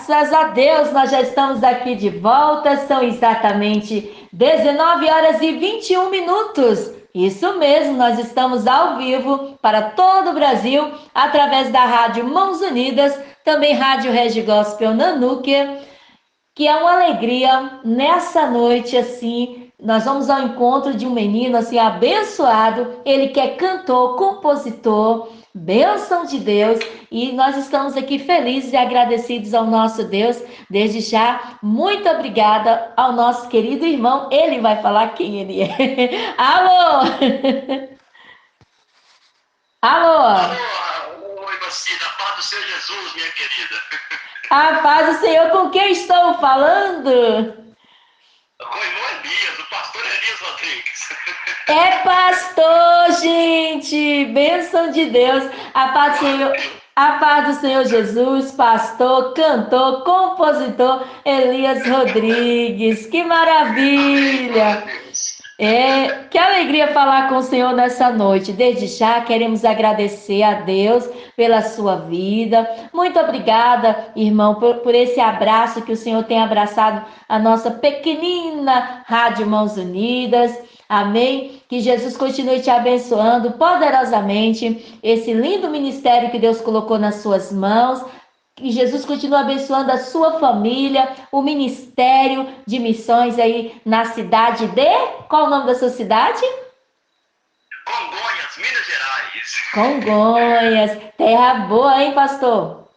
Graças a Deus, nós já estamos aqui de volta. São exatamente 19 horas e 21 minutos. Isso mesmo, nós estamos ao vivo para todo o Brasil, através da Rádio Mãos Unidas, também Rádio Regi Gospel Nanúquia, que é uma alegria nessa noite, assim. Nós vamos ao encontro de um menino, assim, abençoado. Ele que é cantor, compositor, bênção de Deus. E nós estamos aqui felizes e agradecidos ao nosso Deus. Desde já, muito obrigada ao nosso querido irmão. Ele vai falar quem ele é. Alô! Alô! Alô, oi, Vacina, paz do Senhor Jesus, minha querida. A paz do Senhor, com quem estou falando? Com o irmão Elias, o pastor Elias Rodrigues. É pastor, gente! Bênção de Deus! A paz do Senhor Jesus, pastor, cantor, compositor Elias Rodrigues. Que maravilha! Amém, Deus. Que alegria falar com o Senhor nessa noite. Desde já queremos agradecer a Deus pela sua vida. Muito obrigada, irmão, por esse abraço que o Senhor tem abraçado a nossa pequenina Rádio Mãos Unidas. Amém? Que Jesus continue te abençoando poderosamente. Esse lindo ministério que Deus colocou nas suas mãos. Que Jesus continue abençoando a sua família, o ministério de missões aí na cidade de... Qual o nome da sua cidade? Congonhas, Minas Gerais. Congonhas. Terra boa, hein, pastor?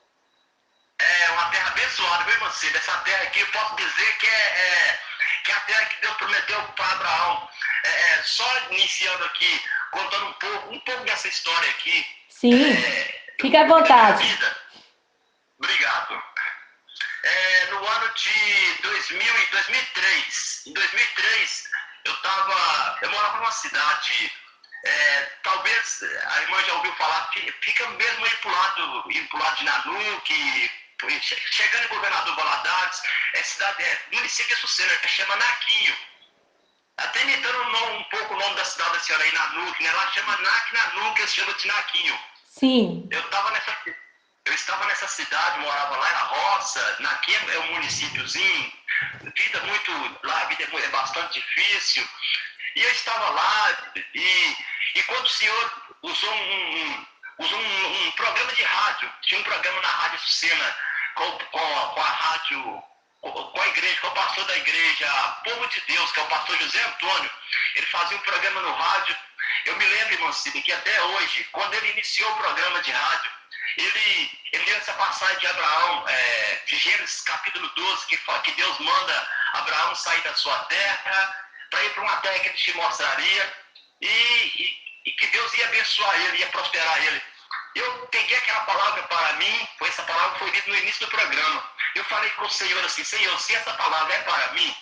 É uma terra abençoada, viu, Vacina? Essa terra aqui, eu posso dizer que é a terra que Deus prometeu para Abraão. Só iniciando aqui, contando um pouco dessa história aqui. Sim, fica à vontade. Obrigado. No ano de 2003, em 2003, eu morava numa cidade, talvez a irmã já ouviu falar, fica mesmo aí pro lado de Nanuque, chegando em Governador Valadares, município de Sucena, que chama Naquinho. Até imitando um pouco o nome da cidade da senhora aí, Nanuque, né? Lá chama Nanuque, eles chamam de Naquinho. Sim. Eu estava nessa cidade, morava lá na roça, Naqui é um municípiozinho, a vida é bastante difícil. E eu estava lá, e quando o senhor usou um programa de rádio, tinha um programa na Rádio Sucena, com a rádio, com a igreja, com o pastor da igreja, Povo de Deus, que é o pastor José Antônio, ele fazia um programa no rádio. Eu me lembro, irmão Cid, que até hoje, quando ele iniciou o programa de rádio, ele deu essa passagem de Abraão, de Gênesis capítulo 12, que Deus manda Abraão sair da sua terra, para ir para uma terra que ele te mostraria, e que Deus ia abençoar ele, ia prosperar ele. Eu peguei aquela palavra para mim, essa palavra foi lida no início do programa. Eu falei com o Senhor assim: Senhor, se essa palavra é para mim,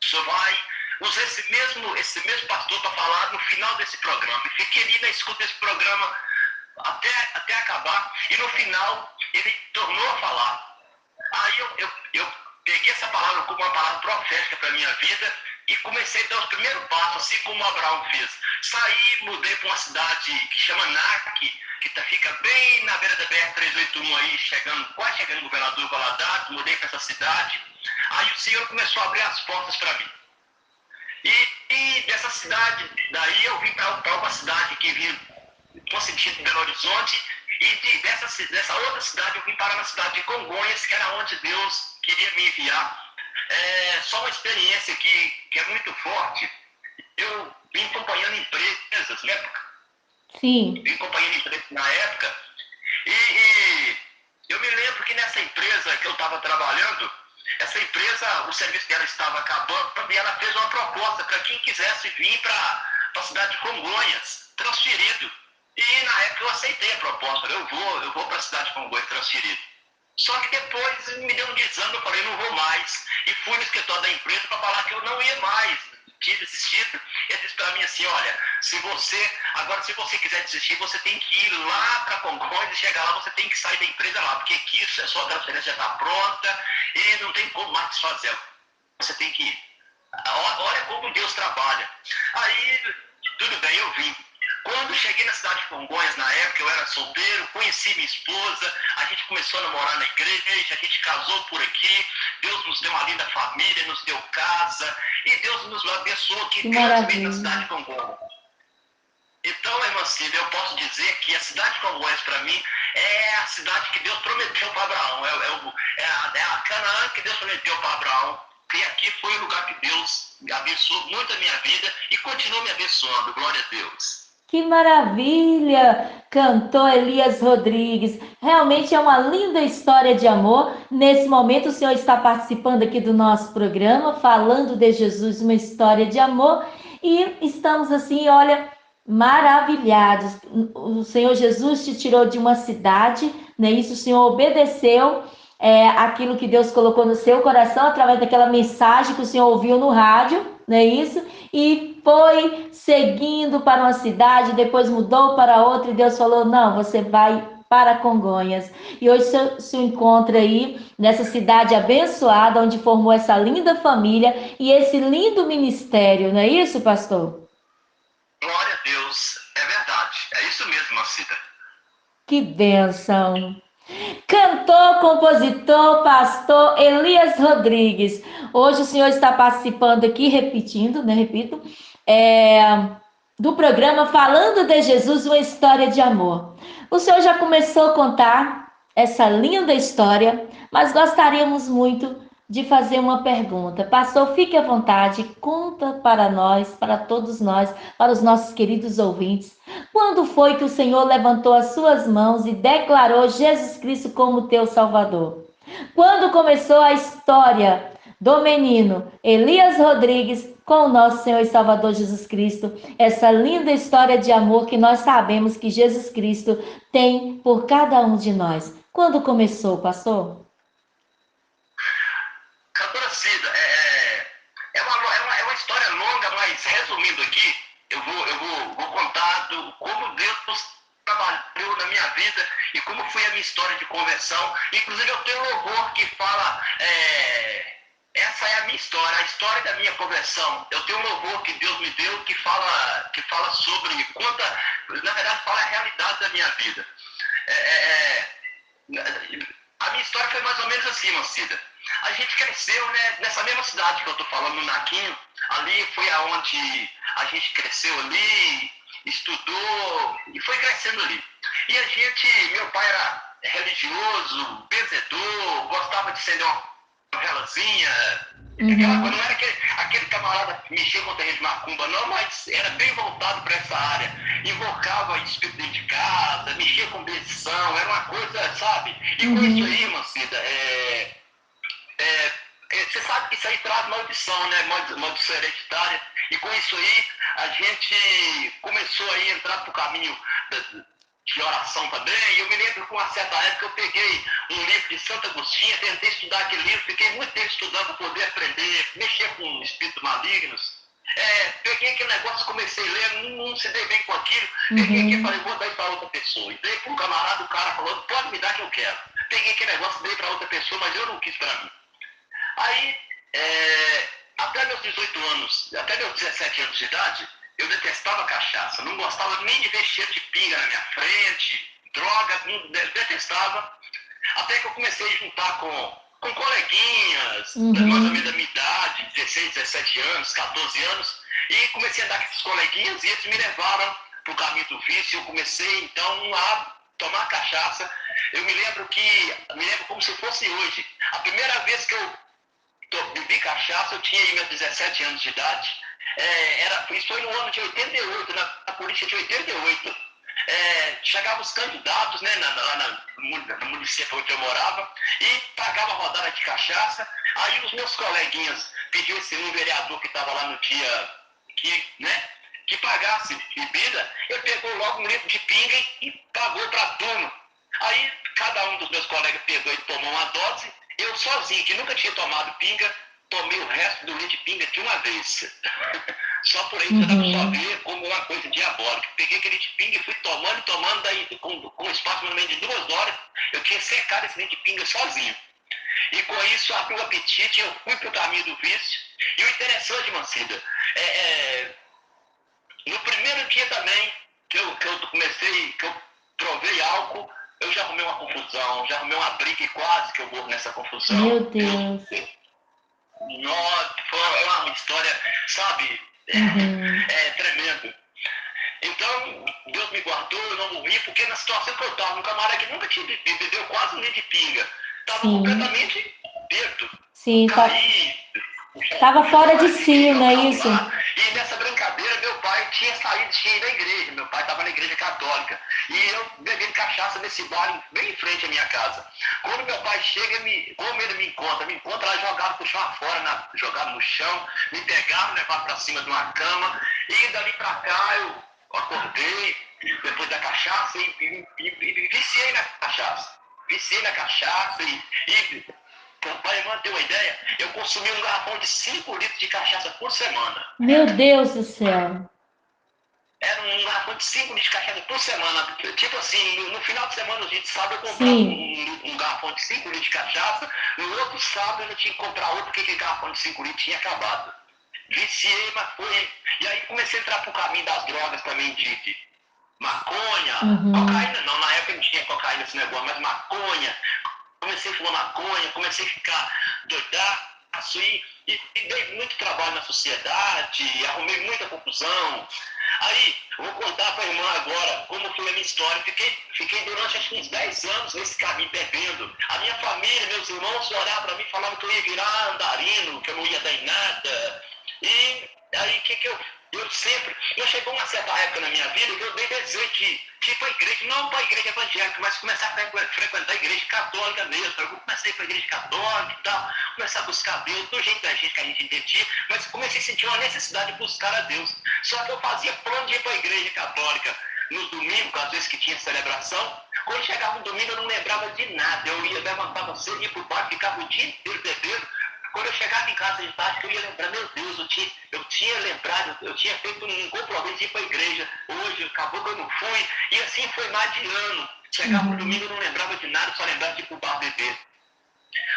o Senhor vai usar esse mesmo pastor para falar no final desse programa. E fiquei ali na escuta desse programa até acabar, e no final ele tornou a falar. Aí eu peguei essa palavra como uma palavra profética para a minha vida e comecei a dar os primeiros passos, assim como Abraão fez. Saí, mudei para uma cidade que chama Naque, que fica bem na beira da BR-381 aí, quase chegando no Governador Valadares. Mudei para essa cidade. Aí o Senhor começou a abrir as portas para mim. E dessa cidade, daí eu vim para uma cidade que vinha com sentido de Belo Horizonte, e dessa outra cidade eu vim parar na cidade de Congonhas, que era onde Deus queria me enviar. Só uma experiência que é muito forte. Eu vim acompanhando empresas na época. Sim. Vim acompanhando empresas na época, e eu me lembro que nessa empresa que eu estava trabalhando, essa empresa, o serviço dela estava acabando, e ela fez uma proposta para quem quisesse vir para a cidade de Congonhas, transferido. E na época eu aceitei a proposta, eu vou para a cidade de Congonhas transferido. Só que depois me deu um desânimo, eu falei, não vou mais. E fui no escritório da empresa para falar que eu não ia mais, tinha desistido. Ele disse para mim assim: olha, se você quiser desistir, você tem que ir lá para Congonhas, e chegar lá, você tem que sair da empresa lá, porque aqui a sua transferência já está pronta e não tem como mais desfazer. Você tem que ir. Olha como Deus trabalha. Aí, tudo bem, eu vim. Quando cheguei na cidade de Congonhas, na época eu era solteiro, conheci minha esposa, a gente começou a namorar na igreja, a gente casou por aqui, Deus nos deu uma linda família, nos deu casa, e Deus nos abençoou aqui grandemente na cidade de Congonhas. Então, irmã Cida, eu posso dizer que a cidade de Congonhas, para mim, é a cidade que Deus prometeu para Abraão, é a Canaã que Deus prometeu para Abraão, e aqui foi o lugar que Deus abençoou muito a minha vida e continua me abençoando, glória a Deus. Que maravilha! Cantor Elias Rodrigues. Realmente é uma linda história de amor. Nesse momento, o senhor está participando aqui do nosso programa, falando de Jesus, uma história de amor. E estamos assim, olha, maravilhados. O Senhor Jesus te tirou de uma cidade, né? Isso, o senhor obedeceu aquilo que Deus colocou no seu coração através daquela mensagem que o senhor ouviu no rádio, não é isso? E foi seguindo para uma cidade, depois mudou para outra e Deus falou: não, você vai para Congonhas. E hoje se encontra aí nessa cidade abençoada, onde formou essa linda família e esse lindo ministério, não é isso, pastor? Glória a Deus, é verdade, é isso mesmo, Macida. Que bênção! Cantor, compositor, pastor Elias Rodrigues. Hoje o senhor está participando aqui, repetindo, né? Repito, do programa Falando de Jesus, uma história de amor. O senhor já começou a contar essa linda história, mas gostaríamos muito de fazer uma pergunta. Pastor, fique à vontade, conta para nós, para todos nós, para os nossos queridos ouvintes. Quando foi que o Senhor levantou as suas mãos e declarou Jesus Cristo como teu Salvador? Quando começou a história do menino Elias Rodrigues com o nosso Senhor e Salvador Jesus Cristo, essa linda história de amor que nós sabemos que Jesus Cristo tem por cada um de nós. Quando começou, pastor? Cantora Cida, é uma história longa, mas resumindo aqui, eu vou contar como Deus trabalhou na minha vida e como foi a minha história de conversão. Inclusive eu tenho um louvor que fala, essa é a minha história, a história da minha conversão. Eu tenho um louvor que Deus me deu que fala sobre, na verdade fala a realidade da minha vida. A minha história foi mais ou menos assim, Macida. A gente cresceu, né, nessa mesma cidade que eu estou falando, no Naquinho. Ali foi aonde a gente cresceu ali, estudou e foi crescendo ali. E meu pai era religioso, benzedor, gostava de acender uma velazinha. Não era aquele camarada que mexia com o terreno de macumba, não, mas era bem voltado para essa área. Invocava espírito dentro de casa, mexia com bendição, era uma coisa, sabe? E com isso aí, Mancida, você sabe que isso aí traz maldição, né? Maldição hereditária. E com isso aí, a gente começou a entrar pro caminho de oração também. E eu me lembro que uma certa época eu peguei um livro de Santo Agostinho, tentei estudar aquele livro, fiquei muito tempo estudando para poder aprender, mexer com espíritos malignos. Peguei aquele negócio, comecei a ler, não se dei bem com aquilo, peguei aqui e falei, vou dar isso para outra pessoa. E dei para um camarada, o cara falou, pode me dar que eu quero. Peguei aquele negócio, dei para outra pessoa, mas eu não quis para mim. Aí, até meus 18 anos, até meus 17 anos de idade, eu detestava cachaça, não gostava nem de ver cheiro de pinga na minha frente, droga, detestava. Até que eu comecei a juntar com coleguinhas, mais ou menos da minha idade, 16, 17 anos, 14 anos, e comecei a andar com esses coleguinhas e eles me levaram para o caminho do vício. Eu comecei, então, a tomar cachaça. Eu me lembro como se fosse hoje. A primeira vez que eu bebi cachaça, eu tinha aí meus 17 anos de idade. Isso foi no ano de 88, na polícia de 88. Chegavam os candidatos, né, no município onde eu morava, e pagava rodada de cachaça. Aí os meus coleguinhas pediam um vereador que estava lá no dia que pagasse bebida. Ele pegou logo um litro de pinga e pagou para a turma. Aí cada um dos meus colegas pegou e tomou uma dose. Eu sozinho, que nunca tinha tomado pinga, tomei o resto do litro de pinga de uma vez. Só por aí você dá pra só ver como uma coisa diabólica. Peguei aquele litro de pinga e fui tomando, daí com um espaço mais ou menos de 2 horas, eu tinha secado esse litro de pinga sozinho. E com isso abriu o apetite, eu fui pro caminho do vício. E o interessante, Mancida, no primeiro dia também, que eu provei álcool, eu já arrumei uma confusão, já arrumei uma briga e quase que eu morro nessa confusão. Meu Deus. Nossa, foi uma história, sabe, Uhum. tremendo. Então, Deus me guardou, eu não morri, porque na situação que eu estava, um camarada que nunca tinha bebido, bebeu quase um litro de pinga, estava Sim. completamente bêbado. Sim, Caí, tava fora de si, não é chão isso? lá, e nessa brincadeira meu pai tinha saído, tinha ido da igreja, meu pai estava na igreja católica, e eu bebendo cachaça nesse bar bem em frente à minha casa. Quando meu pai chega, como ele me encontra lá jogado pro chão afora, jogado no chão, me pegaram, levaram para cima de uma cama, e dali para cá eu acordei, depois da cachaça, e viciei na cachaça. Viciei na cachaça e para irmã ter uma ideia, eu consumi um garrafão de 5 litros de cachaça por semana. Meu Deus do céu. Era um garrafão de 5 litros de cachaça por semana. Tipo assim, no final de semana, no dia de sábado, eu comprava Sim. um garrafão de 5 litros de cachaça. No outro sábado, eu tinha que comprar outro, porque aquele garrafão de 5 litros tinha acabado. Viciei, mas foi. E aí comecei a entrar pro caminho das drogas também, de maconha, Uhum. cocaína não, na época não tinha cocaína esse negócio, mas maconha. Comecei a fumar maconha, comecei a ficar doidaço e dei muito trabalho na sociedade, arrumei muita confusão. Aí, vou contar para a irmã agora como foi a minha história. Fiquei durante acho que uns 10 anos nesse caminho bebendo. A minha família, meus irmãos olhavam para mim e falavam que eu ia virar andarino, que eu não ia dar em nada. E aí, eu chegou uma certa época na minha vida que eu dei desejo de ir para a igreja, não para a igreja evangélica, mas começar a frequentar a igreja católica mesmo. Eu comecei para a igreja católica e tal, começar a buscar Deus, do jeito da gente que a gente entendia, mas comecei a sentir uma necessidade de buscar a Deus. Só que eu fazia plano de ir para a igreja católica nos domingos, às vezes que tinha celebração. Quando chegava no domingo eu não lembrava de nada, eu ia levantar cedo, ia para o bar, ficava o dia inteiro bebendo. Quando eu chegava em casa de tarde, eu ia lembrar, meu Deus, eu tinha lembrado, eu tinha feito um compromisso de ir para a igreja. Hoje, acabou que eu não fui. E assim foi mais de ano. Chegava no Uhum. domingo, eu não lembrava de nada, só lembrava de ir para o bar beber.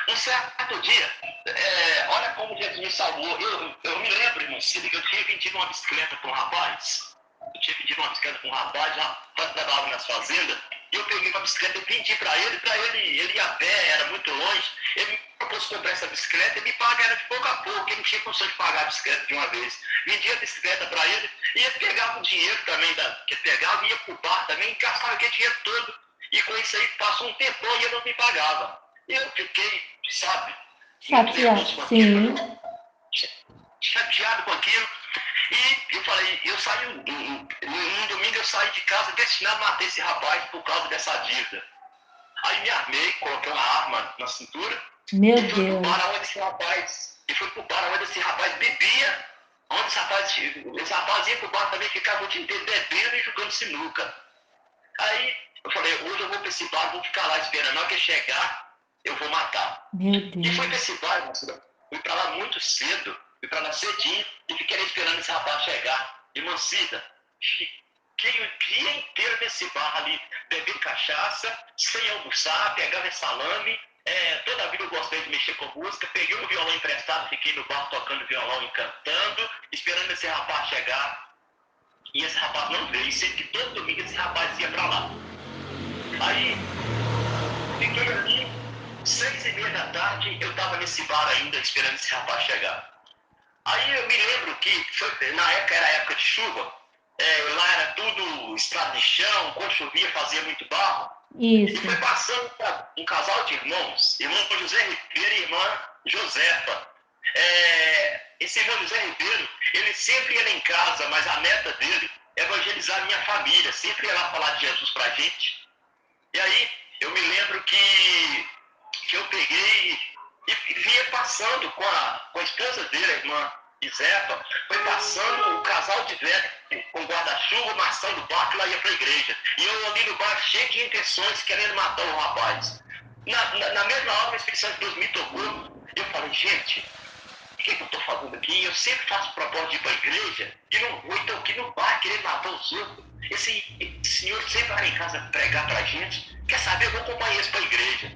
Um certo dia, olha como Jesus me salvou. Eu me lembro, irmão Cida, que eu tinha vendido uma bicicleta para um rapaz. Eu tinha pedido uma bicicleta para um rapaz, trabalhava nas fazendas. E eu peguei uma bicicleta e vendi para ele ia a pé, era muito longe. Ele me propôs comprar essa bicicleta e me pagar era de pouco a pouco, ele não tinha condição de pagar a bicicleta de uma vez. Vendi a bicicleta para ele e ele pegava o dinheiro também, que pegava e ia para o bar também, gastava aquele dinheiro todo. E com isso aí passou um tempão e ele não me pagava. E eu fiquei, sabe, muito Chateado. nervoso com Sim. aquilo, chateado com aquilo. E eu falei, num domingo eu saí de casa destinado a matar esse rapaz por causa dessa dívida. Aí me armei, coloquei uma arma na cintura Meu e fui pro Deus. bar onde esse rapaz bebia, onde esse rapaz ia pro bar também, ficava o dia inteiro bebendo e jogando sinuca. Aí eu falei, hoje eu vou para esse bar, vou ficar lá esperando, na hora que ele chegar, eu vou matar. Meu E fui para Deus. esse bar, moça, fui para lá muito cedo, fui para lá cedinho e fiquei ali esperando esse rapaz chegar. Irmã Cida, fiquei o dia inteiro nesse bar ali, bebendo cachaça, sem almoçar, pegava salame. Toda a vida eu gostei de mexer com música, peguei um violão emprestado, fiquei no bar tocando violão e cantando, esperando esse rapaz chegar. E esse rapaz não veio, sempre que todo domingo esse rapaz ia para lá. Aí, fiquei ali, 6:30 da tarde, eu estava nesse bar ainda, esperando esse rapaz chegar. Aí eu me lembro que, na época era época de chuva, lá era tudo estrada de chão, quando chovia fazia muito barro, e Isso. foi passando um casal de irmãos, irmão José Ribeiro e irmã Josefa. Esse irmão José Ribeiro, ele sempre ia lá em casa, mas a meta dele é evangelizar a minha família, sempre ia lá falar de Jesus pra gente. E aí eu me lembro que eu peguei e vinha passando com a esposa dele, a irmã Isepa, foi passando o casal de velho com guarda-chuva, amassando o barco e lá ia para a igreja. E eu ali no barco cheio de intenções, querendo matar o rapaz. Na mesma hora, a Espírito Santo de Deus me tocou. Eu falei, gente, o que eu estou fazendo aqui? Eu sempre faço propósito de ir para a igreja e não vou, então aqui no bar querendo matar os outros. Esse senhor sempre vai em casa pregar para a gente. Quer saber? Eu vou acompanhar eles para a igreja.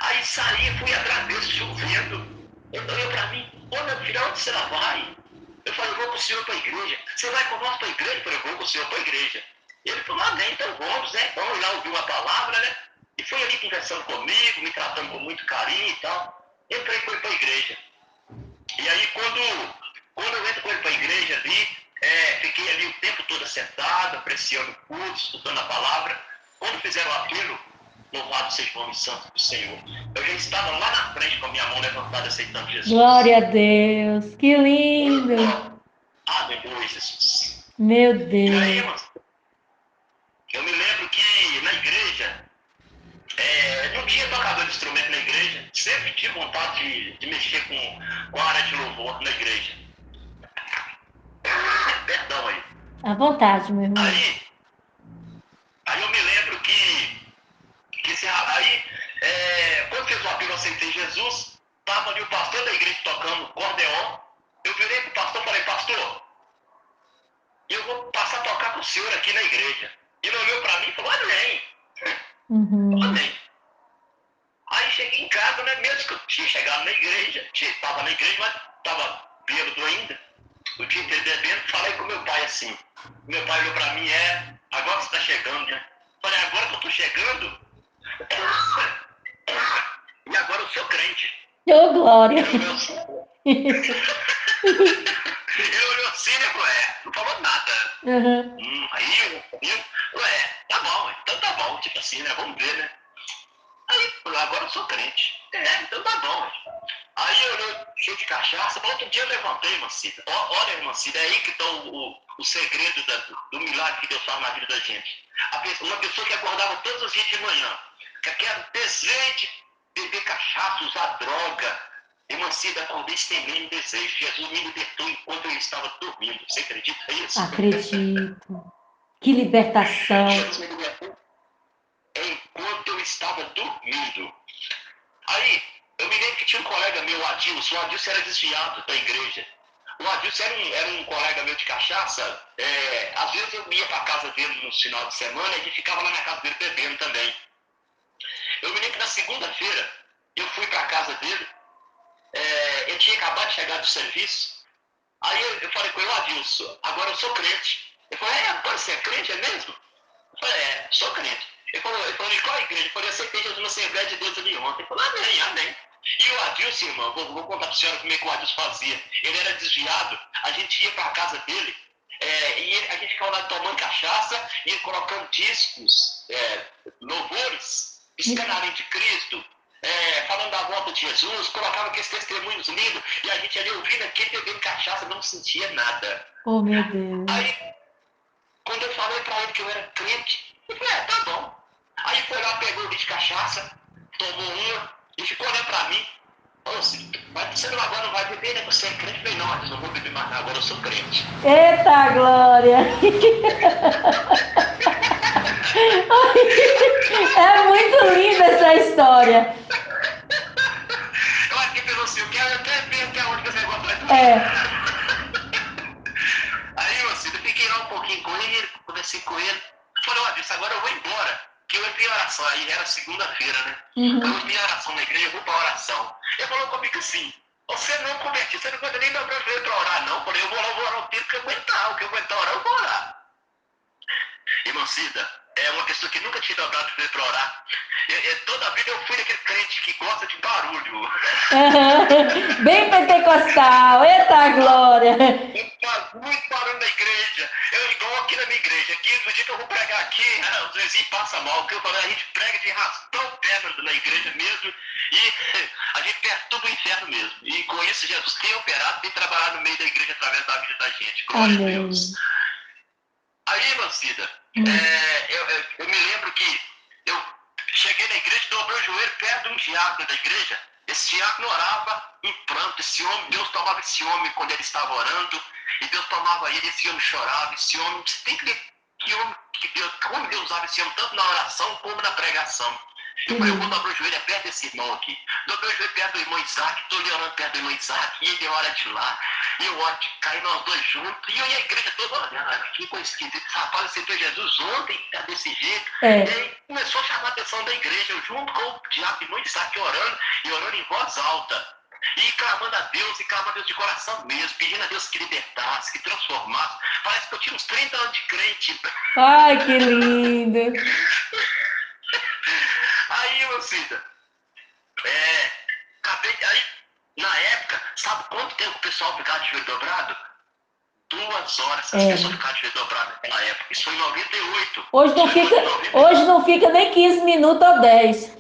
Aí saí, fui atrás dele, chovendo. Ele olhou para mim, ô meu filho, onde você vai? Eu falei, eu vou com o senhor para a igreja. Você vai conosco para a igreja? Eu falei, eu vou com o senhor para a igreja. Ele falou, amém, então vamos, né? Vamos lá ouvir uma palavra, né? E foi ali conversando comigo, me tratando com muito carinho e tal. Entrei com ele para a igreja. E aí, quando eu entro com ele para a igreja ali, fiquei ali o tempo todo sentado, apreciando o curso, estudando a palavra. Quando fizeram o apelo, louvado seja o nome santo do Senhor, eu já estava lá na frente com a minha mão levantada, aceitando Jesus. Glória a Deus, que lindo! Aleluia, Jesus. Meu E aí, Deus. eu me lembro que na igreja, não tinha tocador de instrumento na igreja, sempre tive vontade de mexer com a área de louvor na igreja. Perdão aí. À vontade, meu irmão. Aí eu me lembro que quando fez o apelo, eu aceitei Jesus, estava ali o pastor da igreja tocando cordeon. Eu virei pro pastor e falei, pastor, eu vou passar a tocar com o senhor aqui na igreja. Ele olhou para mim e falou, amém. Amém. Aí cheguei em casa, né? Mesmo que eu tinha chegado na igreja, estava na igreja, mas estava bêbado ainda. O dia inteiro bebendo, falei com meu pai assim. Meu pai olhou para mim, agora você está chegando, né? Falei, agora que eu estou chegando, e agora eu sou crente. Ô, glória! Ele olhou assim, né? Falou, não falou nada. Aí eu, tá bom, então tá bom, tipo assim, né? Vamos ver, né? Aí, agora eu sou crente. Então tá bom. Aí eu cheio de cachaça, outro dia eu levantei, Mancida. Olha, Mancida, é aí que está o segredo do milagre que Deus faz na vida da gente. Uma pessoa que acordava todos os dias de manhã, que quer desejo de beber cachaça, usar droga. E Mancida, acordei sem mesmo desejo. Jesus me libertou enquanto eu estava dormindo. Você acredita nisso? Acredito. Que libertação. Jesus me libertou enquanto eu estava dormindo. Aí, eu me lembro que tinha um colega meu, o Adilson. O Adilson era desviado da igreja. O Adilson era um colega meu de cachaça. Às vezes eu ia para a casa dele no final de semana e a gente ficava lá na casa dele bebendo também. Eu me lembro que na segunda-feira eu fui para a casa dele. Eu tinha acabado de chegar do serviço. Aí eu falei com ele, Adilson, agora eu sou crente. Ele falou, agora você é crente, é mesmo? Eu falei, sou crente. Ele falou, de qual igreja? Eu falei, eu aceitei Jesus na Assembleia de Deus ali ontem. Ele falou, amém, amém. E o Adilson, irmão, vou contar para a senhora como é que o Adilson fazia. Ele era desviado, a gente ia para a casa dele, e a gente ficava lá tomando cachaça, ia colocando discos, louvores, escanarem de Cristo, falando da volta de Jesus, colocava aqueles testemunhos lindos, e a gente ali ouvindo aquele bebendo cachaça, não sentia nada. Oh, meu Deus. Aí, quando eu falei para ele que eu era crente, ele falou, tá bom. Aí foi lá, pegou o litro de cachaça, tomou uma e ficou olhando para mim. Falou assim, você agora não vai beber, né? Você é crente? Eu falei, não, eu não vou beber mais, agora eu sou crente. Eita, glória! É muito linda essa história. Eu aqui pelo assim, eu quero até ver até onde você vai fazer. Aí, eu fiquei lá um pouquinho com ele, conversei com ele. Falei, ó, Deus, agora eu vou embora. Que eu entrei em oração, aí era segunda-feira, né? Eu entrei em oração na igreja, eu vou pra oração. Ele falou comigo assim, você não convertiu, você não aguenta nem meu brasileiro pra orar, não. Eu falei, eu vou orar o tempo que eu aguentar, o que eu aguentar orar, eu vou orar. Irmão Cida, é uma pessoa que nunca tinha dobrado de pra orar. Toda a vida eu fui daquele crente que gosta de barulho. Bem pentecostal, eita glória! Muito barulho na igreja. Igual aqui na minha igreja. Aqui, no dia que eu vou pregar aqui, os vizinhos passam mal. Porque eu falo, a gente prega de raspar o pé na igreja mesmo. E a gente perturba o inferno mesmo. E com isso, Jesus tem operado, tem trabalhado no meio da igreja através da vida da gente. Glória a Deus. Aí, Mancida, eu me lembro que eu cheguei na igreja, dobrei o joelho perto de um diácono da igreja. Esse diácono orava em pranto. Esse homem, Deus tomava esse homem quando ele estava orando. E Deus tomava ele, esse homem chorava. Esse homem, você tem que ver como Deus usava esse homem, tanto na oração como na pregação. Eu falei, eu vou dobrar o joelho perto desse irmão aqui. Dobrei o joelho perto do irmão Isaac, estou ali orando perto do irmão Isaac, e ele ora de lá, e eu oro de cá, e nós dois juntos, e eu e a igreja toda olhando, que coisa esquisita, esse rapaz aceitou Jesus ontem, tá desse jeito. E aí começou a chamar a atenção da igreja, eu junto com o diabo irmão Isaac orando, e orando em voz alta. e clamando a Deus de coração mesmo, pedindo a Deus que libertasse, que transformasse. Parece que eu tinha uns 30 anos de crente. Ai, que lindo! Aí, meu filho, aí, na época, sabe quanto tempo o pessoal ficava de joelho dobrado? 2 horas as pessoas ficaram de joelho dobrado naquela época. Isso foi em 98. Hoje não fica nem 15 minutos ou 10.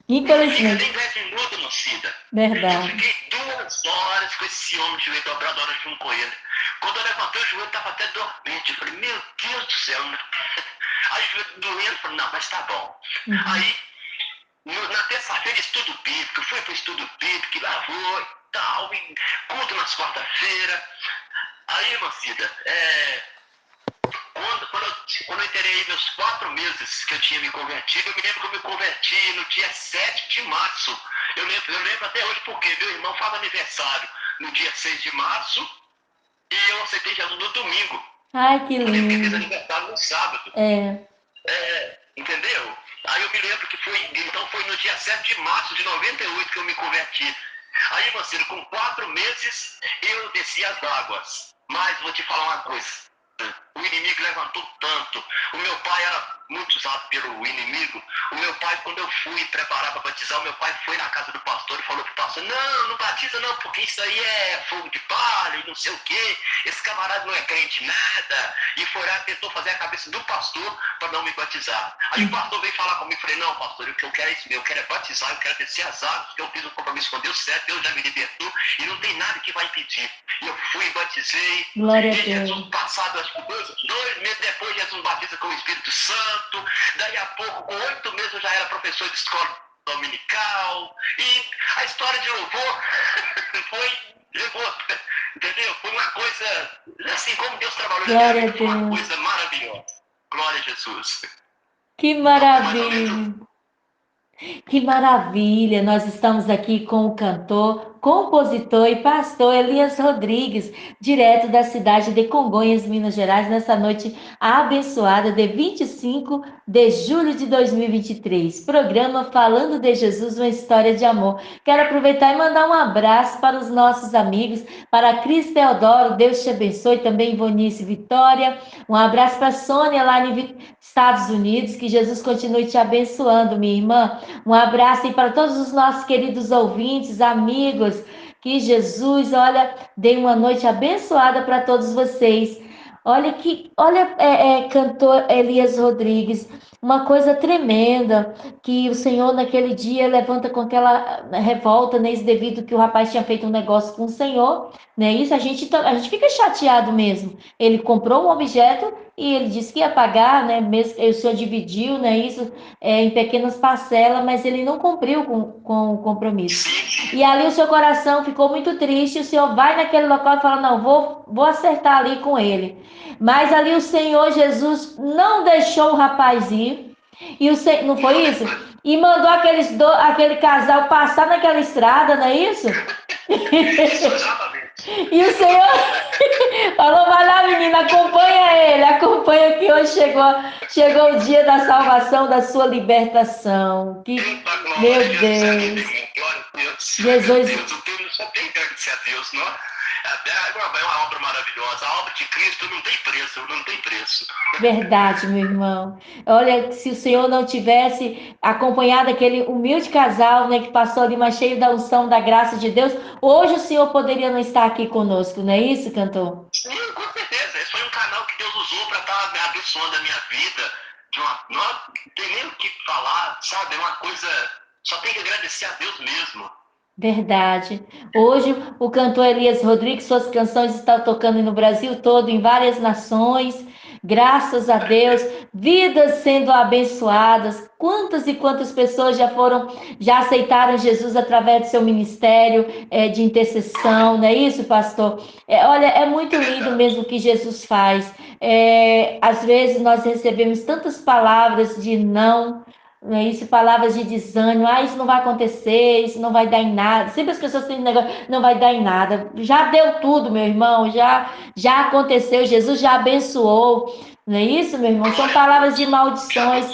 Infelizmente. Não fica nem 10 minutos, Lucida. Verdade. Eu fiquei 2 horas com esse homem de joelho dobrado, hora junto com ele. Quando eu levantei, o joelho estava até dormente. Eu falei, meu Deus do céu. Aí o joelho doendo, eu falei, não, mas tá bom. Aí, na terça-feira, estudo bíblico, fui para o estudo bíblico, e lá vou e tal, e culto nas quarta-feira. Aí, Lucida, quando eu terei meus 4 meses que eu tinha me convertido, eu me lembro que eu me converti no dia 7 de março. Eu lembro até hoje porque meu irmão faz aniversário no dia 6 de março e eu aceitei Jesus no domingo. Ai, que lindo. Eu lembro que fiz aniversário no sábado. Entendeu? Aí eu me lembro que foi no dia 7 de março de 98 que eu me converti. Aí, Marcelo, com 4 meses, eu desci as águas. Mas vou te falar uma coisa. O inimigo levantou tanto. O meu pai era muito usado pelo inimigo. O meu pai, quando eu fui preparar para batizar, o meu pai foi na casa do pastor e falou pro pastor, não batiza não, porque isso aí é fogo de palha e não sei o quê. Esse camarada não é crente nada. E foi lá e tentou fazer a cabeça do pastor para não me batizar. Aí o pastor veio falar comigo e falei, não, pastor, o que eu quero é isso mesmo, eu quero é batizar, eu quero descer as águas, porque eu fiz um compromisso com Deus certo, Deus já me libertou e não tem nada que vai impedir. E eu fui e batizei. Glória e a Deus. Jesus, passado acho que 2 meses depois, Jesus batiza com o Espírito Santo. Daí a pouco, com 8 meses, eu já era professor de escola dominical. E a história de louvor entendeu? Foi uma coisa, assim como Deus trabalhou na minha vida, foi uma coisa maravilhosa. Glória a Jesus. Que maravilha! Que maravilha! Nós estamos aqui com o cantor, compositor e pastor Elias Rodrigues, direto da cidade de Congonhas, Minas Gerais, nessa noite abençoada de 25 de julho de 2023. Programa Falando de Jesus, uma história de amor. Quero aproveitar e mandar um abraço para os nossos amigos, para a Cris Teodoro, Deus te abençoe, também Ivonice Vitória. Um abraço para a Sônia lá nos Estados Unidos, que Jesus continue te abençoando, minha irmã. Um abraço aí para todos os nossos queridos ouvintes, amigos, que Jesus, olha, dê uma noite abençoada para todos vocês. Cantor Elias Rodrigues, uma coisa tremenda, que o Senhor naquele dia levanta com aquela revolta, né, devido que o rapaz tinha feito um negócio com o Senhor, né, isso a gente fica chateado mesmo. Ele comprou um objeto e ele disse que ia pagar, né, mesmo, o Senhor dividiu, né, isso em pequenas parcelas, mas ele não cumpriu com o compromisso. E ali o seu coração ficou muito triste, o Senhor vai naquele local e fala, não, vou acertar ali com ele. Mas ali o Senhor Jesus não deixou o rapaz ir, e não foi isso? E mandou aquele casal passar naquela estrada, não é isso? E o Senhor falou, vai lá menina, acompanha que hoje chegou o dia da salvação, da sua libertação. Meu Deus. Jesus. Eu só tenho que agradecer a Deus, não? É uma obra maravilhosa. A obra de Cristo não tem preço. Verdade, meu irmão. Olha, se o Senhor não tivesse acompanhado aquele humilde casal, né, que passou ali, mas cheio da unção, da graça de Deus, hoje o Senhor poderia não estar aqui conosco, não é isso, cantor? Sim, com certeza. Esse foi um canal que Deus usou para estar me abençoando a minha vida. Não tem nem o que falar, sabe? É uma coisa... Só tem que agradecer a Deus mesmo. Verdade. Hoje o cantor Elias Rodrigues, suas canções estão tocando no Brasil todo, em várias nações. Graças a Deus, vidas sendo abençoadas. Quantas e quantas pessoas já aceitaram Jesus através do seu ministério de intercessão, não é isso, pastor? Olha, é muito lindo mesmo o que Jesus faz. Às vezes nós recebemos tantas palavras de não isso, palavras de desânimo, isso não vai acontecer, isso não vai dar em nada. Sempre as pessoas têm um negócio, não vai dar em nada. Já deu tudo, meu irmão, já aconteceu, Jesus já abençoou. Não é isso, meu irmão? São palavras de maldições.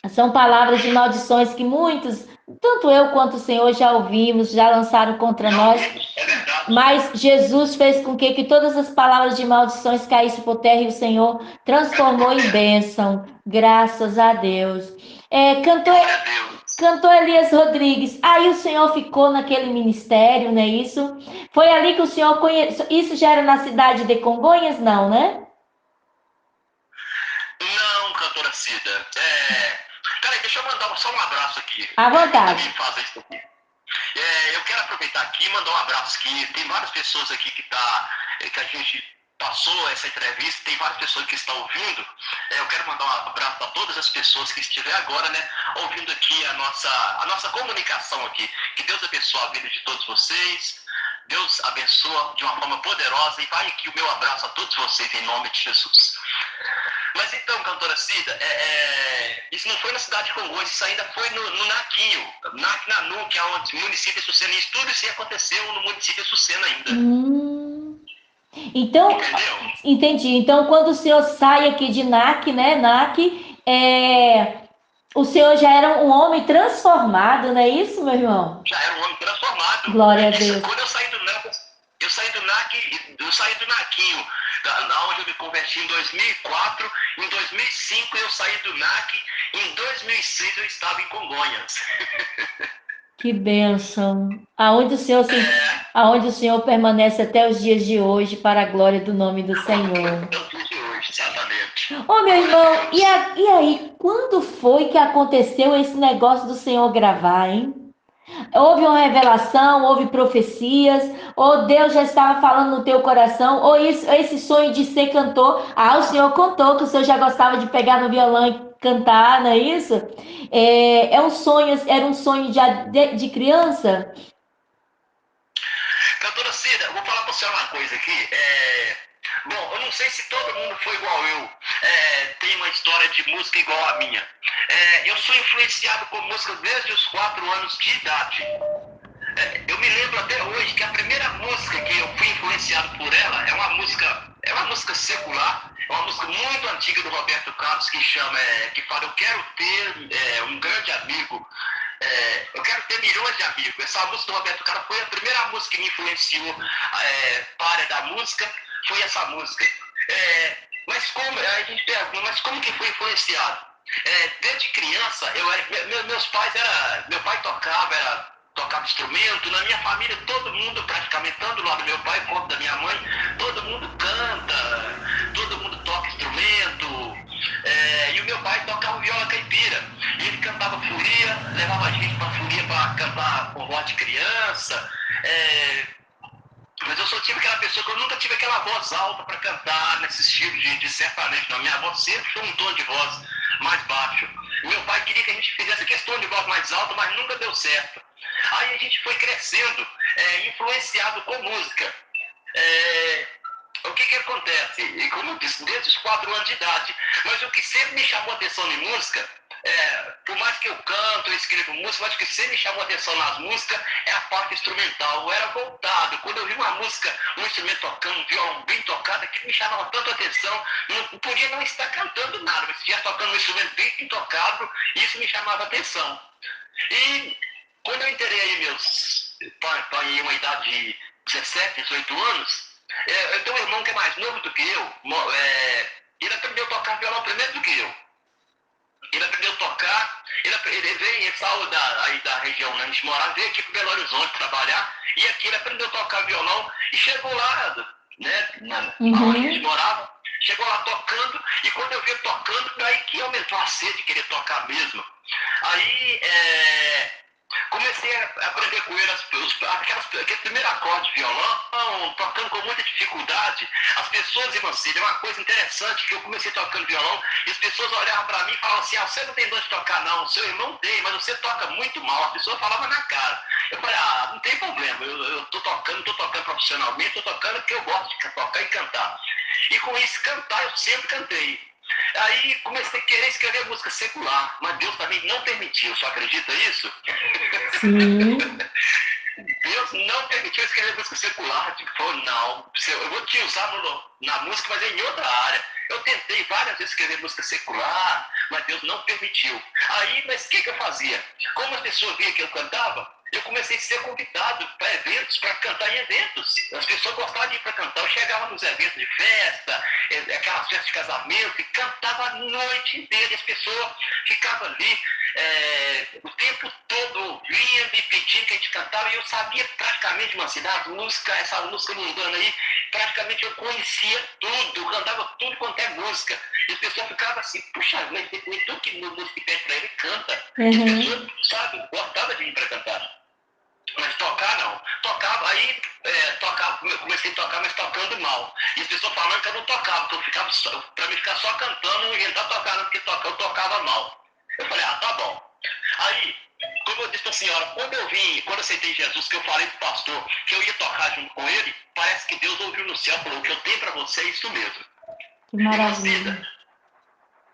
São palavras de maldições que muitos Tanto eu quanto o Senhor já ouvimos, já lançaram contra Já nós, ouvimos, é verdade. mas Jesus fez com que todas as palavras de maldições caíssem por terra e o Senhor Cai transformou por em terra. bênção. Graças a Deus. Cantor, Glória a Deus. cantor Elias Rodrigues, aí o Senhor ficou naquele ministério, não é isso? Foi ali que o Senhor conheceu. Isso já era na cidade de Congonhas, não, né? Não, cantora Cida. Peraí, deixa eu mandar só um abraço aqui. À Quem vontade. também faz isso aqui. Eu quero aproveitar aqui e mandar um abraço aqui. Tem várias pessoas aqui que a gente passou essa entrevista, tem várias pessoas que estão ouvindo. Eu quero mandar um abraço a todas as pessoas que estiverem agora, né, ouvindo aqui a nossa comunicação aqui. Que Deus abençoe a vida de todos vocês. Deus abençoa de uma forma poderosa e vai aqui o meu abraço a todos vocês em nome de Jesus. Mas então, cantora Cida, isso não foi na cidade de Congonhas, isso ainda foi no Naquinho, Nanu, que é o município de Sucena. Isso tudo isso aconteceu no município de Sucena ainda. Então, Entendeu? entendi. Então, quando o senhor sai aqui de NAC, né? NAC, o senhor já era um homem transformado, não é isso, meu irmão? Já era um homem transformado. Glória a Isso, Deus. quando eu saí do NAC, eu saí do Naquinho, onde eu me converti em 2004. Em 2005 eu saí do NAC. Em 2006 eu estava em Congonhas. Que bênção. Aonde o Senhor permanece até os dias de hoje, para a glória do nome do Senhor. É o dia de hoje, exatamente. Ô, meu Glória a irmão, Deus. e aí, quando foi que aconteceu esse negócio do Senhor gravar, hein? Houve uma revelação, houve profecias, ou Deus já estava falando no teu coração, ou esse sonho de ser cantor. Ah, o Senhor contou que o Senhor já gostava de pegar no violão e cantar, não é isso? Era um sonho de criança? Cantora Cida, vou falar pra você uma coisa aqui. Bom, eu não sei se todo mundo foi igual eu. Tem uma história de música igual a minha. Eu sou influenciado por música desde os 4 anos de idade. Eu me lembro até hoje que a primeira música que eu fui influenciado por ela é uma música secular, é uma música muito antiga do Roberto Carlos que fala: eu quero ter um grande amigo, eu quero ter milhões de amigos. Essa música do Roberto Carlos foi a primeira música que me influenciou para a área da música, foi essa música. Mas como a gente pergunta, mas como que foi influenciado? Desde criança, meu pai tocava instrumento. Na minha família, todo mundo, praticamente, tanto do lado do meu pai quanto da minha mãe, todo mundo canta, todo mundo toca instrumento. E o meu pai tocava viola caipira. E ele cantava folia, levava a gente pra folia para cantar com voz de criança. Mas eu só tive aquela pessoa que eu nunca tive aquela voz alta para cantar nesse estilo de sertanejo. Não. Minha voz sempre foi um tom de voz mais baixo. Meu pai queria que a gente fizesse questão de voz mais alta, mas nunca deu certo. Aí a gente foi crescendo, influenciado com música. O que acontece? E como eu disse, desde os 4 anos de idade. Mas o que sempre me chamou a atenção em música, por mais que eu canto, eu escrevo música, mas o que sempre me chamou a atenção nas músicas é a parte instrumental. Eu era voltado. Quando eu vi uma música, um instrumento tocando, um violão bem tocado, aquilo me chamava tanto a atenção. Não podia não estar cantando nada, mas se estivesse tocando um instrumento bem tocado, isso me chamava a atenção. E quando eu entrei aí em uma idade de 17, 18 anos, eu tenho um irmão que é mais novo do que eu. Ele aprendeu a tocar violão primeiro do que eu. Ele aprendeu a tocar, ele saiu aí da região onde a gente morava, veio aqui para Belo Horizonte trabalhar, e aqui ele aprendeu a tocar violão e chegou lá, né, onde a gente morava, chegou lá tocando, e quando eu vi ele tocando, daí que aumentou a sede de querer tocar mesmo. Aí comecei a aprender com ele aquele primeiro acorde de violão, tocando com muita dificuldade. As pessoas, irmã Cília, é uma coisa interessante que eu comecei tocando violão e as pessoas olhavam para mim e falavam assim: você não tem dom de tocar não, seu irmão tem, mas você toca muito mal. As pessoas falavam na cara. Eu falei: não tem problema, eu tô tocando profissionalmente, tô tocando porque eu gosto de tocar e cantar. E com isso, cantar, eu sempre cantei. Aí comecei a querer escrever música secular, mas Deus também não permitiu. Você acredita nisso? Sim. Deus não permitiu escrever música secular. Tipo, não, eu vou te usar na música, mas em outra área. Eu tentei várias vezes escrever música secular, mas Deus não permitiu. Aí, mas o que eu fazia? Como as pessoas viam que eu cantava, eu comecei a ser convidado para eventos, para cantar em eventos. As pessoas gostavam de ir para cantar. Eu chegava nos eventos de festa, aquelas festas de casamento, e cantava a noite inteira. E as pessoas ficavam ali o tempo todo ouvindo e pedindo que a gente cantava. E eu sabia praticamente, essa música mundana aí, praticamente eu conhecia tudo, cantava tudo quanto é música. E as pessoas ficavam assim, puxa, mas tem tudo que música pede para ele, canta. E as pessoas, sabe, gostavam de ir para cantar. Mas tocar não. Tocava, aí eu comecei a tocar, mas tocando mal. E as pessoas falando que eu não tocava, que eu ficava pra mim ficar só cantando, não inventar tocar, não, porque eu tocava mal. Eu falei, tá bom. Aí, como eu disse pra senhora, quando eu aceitei Jesus, que eu falei pro pastor que eu ia tocar junto com ele, parece que Deus ouviu no céu e falou, o que eu tenho pra você é isso mesmo. Que maravilha.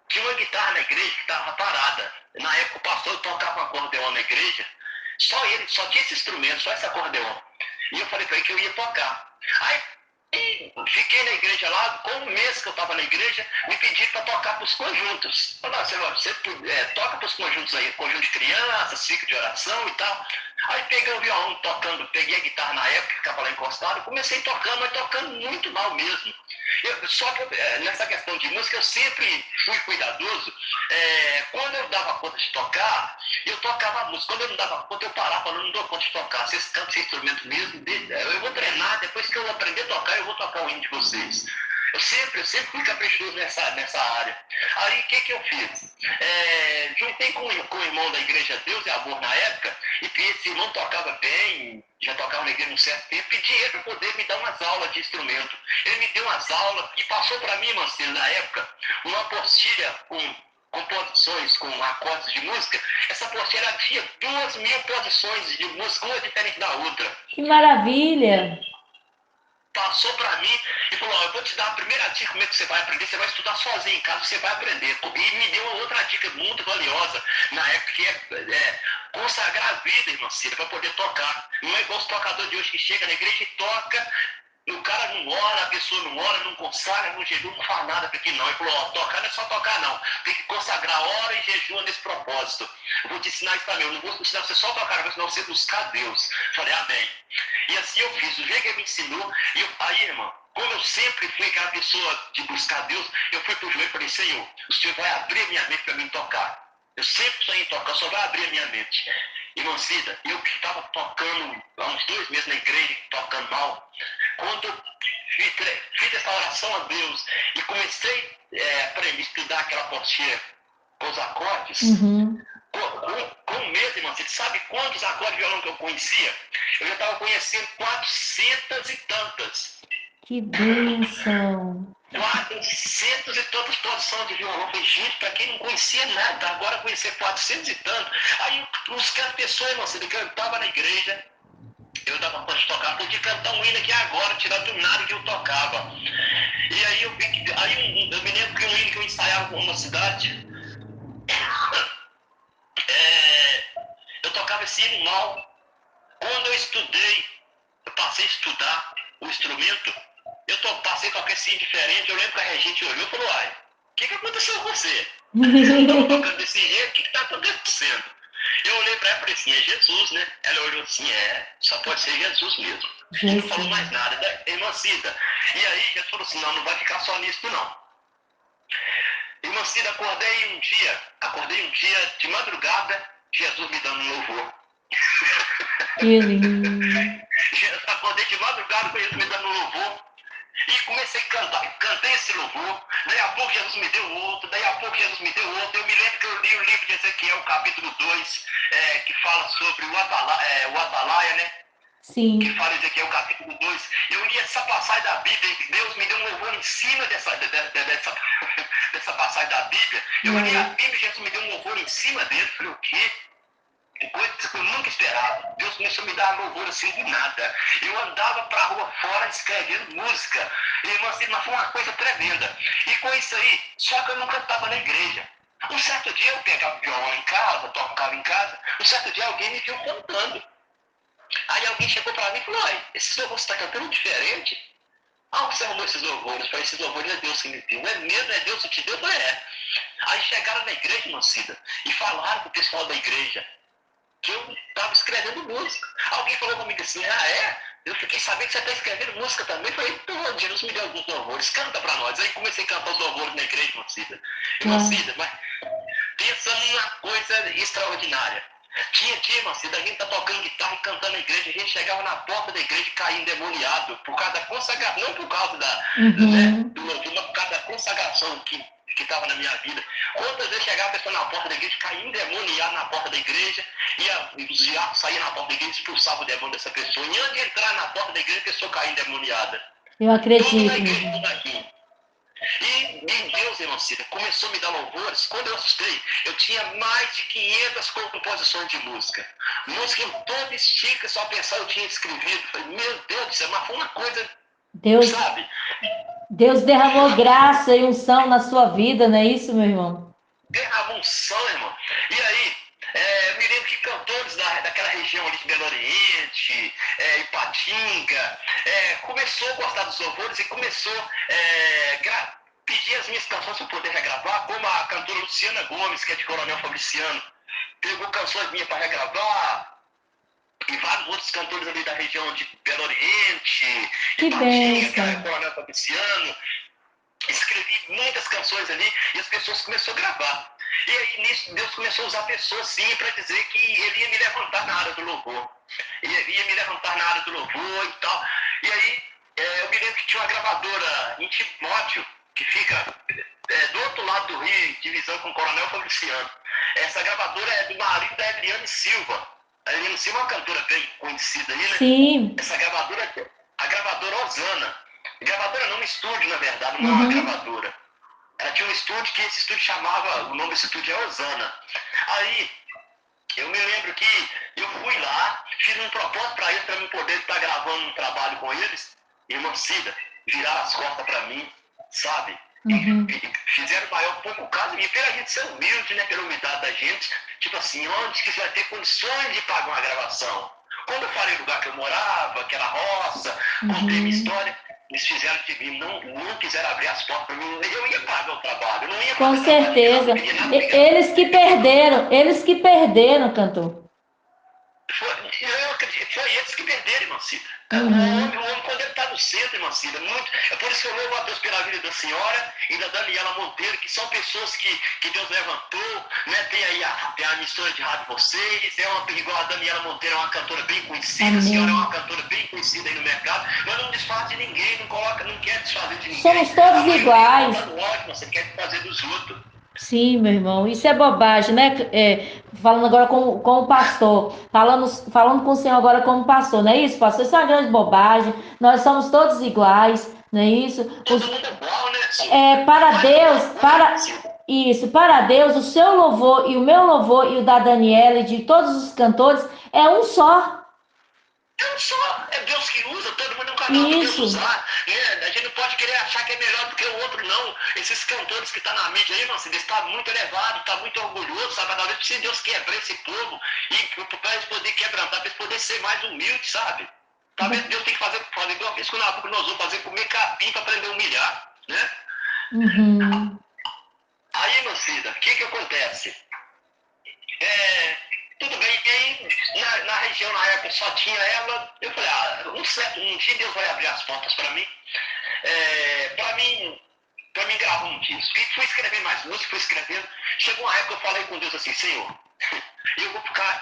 Tinha uma guitarra na igreja que estava parada. Na época o pastor tocava um acordeão na igreja, só ele, só tinha esse instrumento, só esse acordeão. E eu falei para ele que eu ia tocar. Aí fiquei na igreja lá, com um mês que eu estava na igreja, me pediram para tocar para os conjuntos. Falaram, você toca para os conjuntos aí, conjunto de crianças, ciclo de oração e tal. Aí peguei o violão tocando, peguei a guitarra na época, ficava lá encostado, comecei tocando, mas tocando muito mal mesmo. Só que nessa questão de música eu sempre fui cuidadoso. Quando eu dava conta de tocar, eu tocava a música. Quando eu não dava conta, eu parava falando, não dou conta de tocar. Vocês cantam esse instrumento mesmo, eu vou treinar, depois que eu aprender a tocar, eu vou tocar o hino de vocês. Eu sempre fui caprichoso nessa área. Aí o que eu fiz? Juntei com o irmão da Igreja Deus e Amor na época, e esse irmão tocava bem, já tocava na igreja um certo tempo, pedi ele para poder me dar umas aulas de instrumento. Ele me deu umas aulas e passou para mim, Marcelo, na época, uma apostila com posições, com acordes de música. Essa apostila tinha 2.000 posições de música, uma diferente da outra. Que maravilha! Passou para mim e falou, eu vou te dar a primeira dica como é que você vai aprender, você vai estudar sozinho em casa, você vai aprender. E me deu uma outra dica muito valiosa, na época, que é consagrar a vida, irmã Cida, para poder tocar. Não é igual os tocadores de hoje que chega na igreja e toca, o cara não ora, a pessoa não ora, não consagra, não jejum, não faz nada para aqui não. Ele falou, tocar não é só tocar não, tem que consagrar hora e jejum nesse propósito. Eu vou te ensinar isso também, eu não vou ensinar você só tocar, eu vou ensinar você a buscar Deus. Falei, amém. E assim eu fiz, o jeito que ele me ensinou, aí, irmão, como eu sempre fui aquela pessoa de buscar Deus, eu fui pro joelho e falei, Senhor, o Senhor vai abrir a minha mente para mim tocar. Eu sempre sonhei em tocar, só vai abrir a minha mente. Irmão Cida, eu que estava tocando há uns 2 meses na igreja, tocando mal, quando eu fiz essa oração a Deus e comecei a aprender a estudar aquela apostila com os acordes, com um mês, irmão, você sabe quantos acordes de violão que eu conhecia? Eu já estava conhecendo 400 e tantas. Que bênção! 400 e tantas posições de violão. Falei, gente, para quem não conhecia nada, agora conhecer 400 e tantos. Aí os pessoas, irmão, você cantava na igreja, eu dava conta de tocar, podia cantar um hino aqui agora, tirar do nada que eu tocava. E aí eu vi que, eu me lembro que um hino que eu ensaiava numa cidade, eu tocava esse hino mal. Quando eu estudei, eu passei a estudar o instrumento, passei a tocar esse hino diferente. Eu lembro que a regente olhou e falou, o que aconteceu com você? Eu estava tocando desse jeito, o que está acontecendo? Eu olhei para ela e falei assim, é Jesus, né? Ela olhou assim, só pode ser Jesus mesmo. E não falou mais nada, né? Irmã Cida. E aí Jesus falou assim, não vai ficar só nisso não. Irmã Cida, acordei um dia de madrugada, Jesus me dando um louvor. Que lindo! Acordei de madrugada com Jesus me dando um louvor. E comecei a cantar, cantei esse louvor, daí a pouco Jesus me deu outro, daí a pouco Jesus me deu outro. Eu me lembro que eu li o livro de Ezequiel, capítulo 2, que fala sobre o Atalaia, né? Sim. Que fala em Ezequiel, capítulo 2. Eu li essa passagem da Bíblia, e Deus me deu um louvor em cima dessa passagem da Bíblia. Eu li a Bíblia e Jesus me deu um louvor em cima dele. Eu falei, o quê? Coisa que eu nunca esperava. Deus começou a me dar louvor assim do nada. Eu andava pra rua fora escrevendo música. Irmã, assim, mas foi uma coisa tremenda. E com isso aí, só que eu não cantava na igreja. Um certo dia eu pegava o violão em casa, tocava em casa. Um certo dia alguém me viu cantando. Aí alguém chegou pra mim e falou, esse louvor você está cantando diferente? Ah, você arrumou esses louvores? Eu falei, esses louvores é Deus que me deu. É mesmo? É Deus que te deu? Eu falei, é. Aí chegaram na igreja, irmã Cida, e falaram pro pessoal da igreja que eu estava escrevendo música. Alguém falou comigo assim, ah, é? Eu fiquei sabendo que você está escrevendo música também. Eu falei, então, Jesus me deu alguns louvores, canta para nós. Aí comecei a cantar os louvores na igreja, irmã Cida. Irmã Uau. Cida, mas pensa numa coisa extraordinária. Tinha dia, irmã Cida, a gente tá tocando guitarra e cantando na igreja, a gente chegava na porta da igreja e caía endemoniado, por causa da consagração, não por causa Uhum. do louvor, mas por causa da consagração que estava na minha vida. Quantas vezes chegava a pessoa na porta da igreja, caía endemoniado na porta da igreja, e os diabos saíam na porta da igreja e expulsavam o demônio dessa pessoa. E antes de entrar na porta da igreja, a pessoa caía endemoniada. Eu Tudo na acredito, meu igreja, irmão. tudo aqui. E Deus, irmão Cida, começou a me dar louvores. Quando eu assustei, eu tinha mais de 500 composições de música. Música em todo estica, só pensar eu tinha escrevido. Falei, meu Deus do céu, mas foi uma coisa, Deus, sabe? Deus derramou graça e unção na sua vida, não é isso, meu irmão? Derramou unção, irmão. E aí, eu me lembro que cantores daquela região ali de Belo Oriente, Ipatinga, começou a gostar dos louvores e começou a pedir as minhas canções para poder regravar, como a cantora Luciana Gomes, que é de Coronel Fabriciano, pegou canções minhas para regravar, e vários outros cantores ali da região de Belo Oriente, Que Ipatinga, que é bênção. Coronel Fabriciano. Escrevi muitas canções ali e as pessoas começaram a gravar. E aí nisso Deus começou a usar pessoas sim para dizer que ele ia me levantar na área do louvor. Ele ia me levantar na área do louvor e tal. E aí eu me lembro que tinha uma gravadora em Timóteo, que fica do outro lado do Rio, divisão com o Coronel Fabriciano. Essa gravadora é do marido da Eliane Silva. A Eliane Silva é uma cantora bem conhecida aí, né? Sim. Essa gravadora, a gravadora Osana. Gravadora não, um estúdio, na verdade, não é uma Uhum. gravadora. Ela tinha um estúdio que esse estúdio chamava, o nome desse estúdio é Osana. Aí, eu me lembro que eu fui lá, fiz um propósito para eles, para eu poder estar gravando um trabalho com eles, e irmã Cida, viraram as costas para mim, sabe? Uhum. E fizeram o maior pouco caso, e pela gente ser humilde, né, pela humildade da gente, tipo assim, onde que você vai ter condições de pagar uma gravação? Quando eu falei do lugar que eu morava, que era roça, contei minha Uhum. história, eles fizeram de mim, não quiseram abrir as portas para mim, eu ia pagar o trabalho, eu não ia Com fazer trabalho de graça, certeza. não queria nada de graça. Eles que perderam, cantor. Eu acredito, foi eles que perderam, irmã Cida. Uhum. O homem, quando ele está no centro, irmã Cida, é por isso que eu louvo a Deus pela vida da senhora e da Daniela Monteiro, que são pessoas que Deus levantou, né? Tem aí a emissora de rádio vocês, igual a Daniela Monteiro, é uma cantora bem conhecida, a senhora é uma Amém. cantora bem conhecida aí no mercado, mas não desfaz de ninguém, não quer desfazer de Somos ninguém. A todos maioria iguais. canta no ótimo, você quer desfazer dos outros. Sim, meu irmão, isso é bobagem, né? Falando agora com o pastor, falando com o senhor agora como pastor, não é isso, pastor? Isso é uma grande bobagem. Nós somos todos iguais, não é isso? Todo mundo é igual, né? Para Mas tem Deus, uma coisa, para Cida. isso, para Deus, o seu louvor e o meu louvor e o da Daniela e de todos os cantores é um só. É um só, é Deus que usa, todo mundo é um canal para Deus Isso. usar. Né? A gente não pode querer achar que é melhor do que o outro, não. Esses cantores que estão na mídia aí, nossa, eles estão muito elevados, estão muito orgulhosos, sabe? Na hora se Deus quebrar esse povo e para eles poderem quebrantar, para eles poderem ser mais humildes, sabe? Talvez Deus tenha que fazer igual fez com o Nabucodonosor, fazer comer capim para aprender a humilhar, né? Uhum. Aí, meu filho, o que acontece? É, tudo bem, e aí na região, na época, só tinha ela. Eu falei, um dia Deus vai abrir as portas para mim, para mim gravar um disco. E fui escrevendo mais música, fui escrevendo. Chegou uma época que eu falei com Deus assim, Senhor,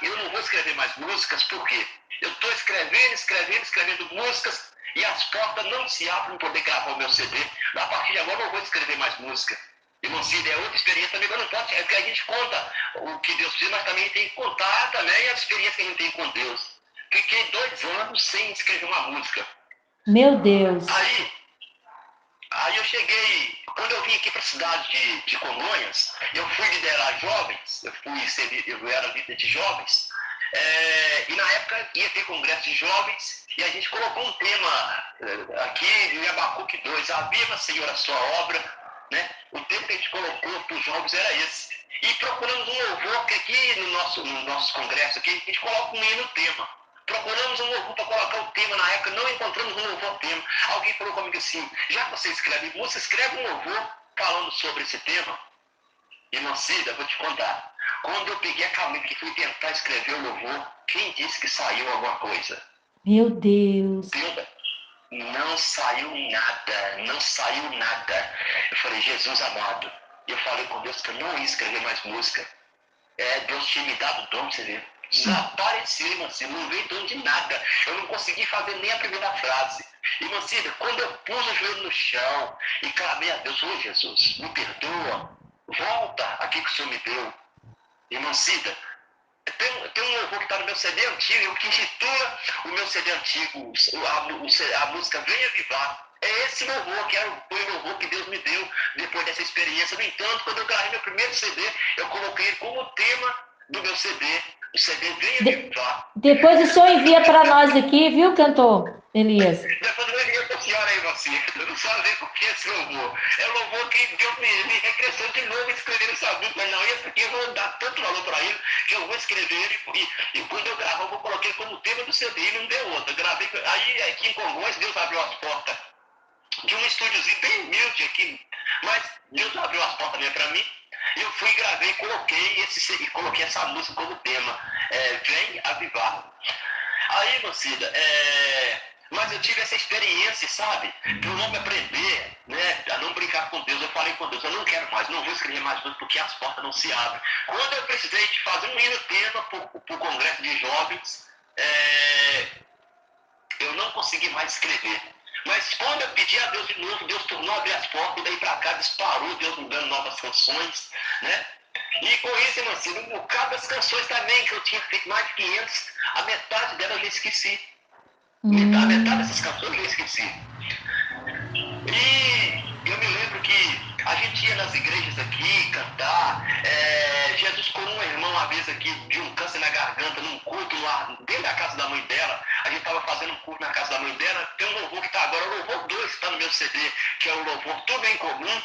eu não vou escrever mais músicas, porque eu estou escrevendo músicas, e as portas não se abrem para poder gravar o meu CD. A partir de agora eu não vou escrever mais música. Irmão Cid, é outra experiência também, mas não pode, é que a gente conta o que Deus fez, mas também tem que contar também as experiências que a gente tem com Deus. Fiquei 2 anos sem escrever uma música. Meu Deus. Aí eu cheguei, quando eu vim aqui para a cidade de Congonhas, eu fui liderar jovens, eu era líder de jovens, e na época ia ter congresso de jovens, e a gente colocou um tema aqui em Abacuque 2, Aviva, Senhor, a sua obra, né? O tema que a gente colocou para os jovens era esse. E procuramos um louvor que aqui no nosso congresso, aqui, a gente coloca um hino tema. Procuramos um louvor para colocar o tema, na época não encontramos um louvor tema. Alguém falou comigo assim, já que você escreve música, escreve um louvor falando sobre esse tema. Irmã Cida, vou te contar. Quando eu peguei a caneta que fui tentar escrever o louvor, quem disse que saiu alguma coisa? Meu Deus. Não saiu nada, não saiu nada. Eu falei, Jesus amado. Eu falei com Deus que eu não ia escrever mais música. Deus tinha me dado o dom, você vê. Desapareceu, irmã Cida, não veio dom de nada. Eu não consegui fazer nem a primeira frase. Irmã Cida, quando eu pus o joelho no chão e clamei a Deus, ô Jesus, me perdoa, volta aqui que o Senhor me deu. Irmã Cida, tem um louvor que está no meu CD antigo, que intitula o meu CD antigo, a música Venha Avivar. É esse louvor, que foi o louvor que Deus me deu depois dessa experiência. No entanto, quando eu gravei meu primeiro CD, eu coloquei ele como tema do meu CD, o CD Venha Avivar. Depois o senhor envia para nós aqui, viu, cantor Elias? Depois eu envio para a senhora aí, você. Eu não sabe ver por que esse louvor. É o louvor que Deus me regressou de novo escrevendo essa música. Mas não, esse aqui eu vou dar tanto valor para ele, que eu vou escrever ele e quando eu gravar, eu vou colocar ele como tema do CD e não deu outro. Eu gravei, aí aqui em Congonhas, Deus abriu as portas de um estúdiozinho bem humilde aqui, mas Deus abriu as portas mesmo para mim. Eu fui, gravei e coloquei essa música como tema. Vem Avivar. Aí, Lucida, mas eu tive essa experiência, sabe? De um homem aprender, né? A não brincar com Deus. Eu falei com Deus, eu não quero mais, não vou escrever mais música porque as portas não se abrem. Quando eu precisei de fazer um hino tema para o Congresso de Jovens, eu não consegui mais escrever. Mas quando eu pedi a Deus de novo, Deus tornou a abrir as portas, e daí para cá disparou, Deus me dando novas canções, né? E com isso, irmão, assim, um bocado das canções também, que eu tinha feito mais de 500, a metade delas eu já esqueci. A metade dessas canções eu já esqueci. E eu me lembro que a gente ia nas igrejas aqui cantar. Jesus curou uma irmã uma vez aqui de um câncer na garganta, num culto lá dentro da casa da mãe dela. A gente estava fazendo um culto na casa da mãe dela. Tem um louvor que está agora, o louvor 2 que está no meu CD, que é o louvor Tudo em Comum.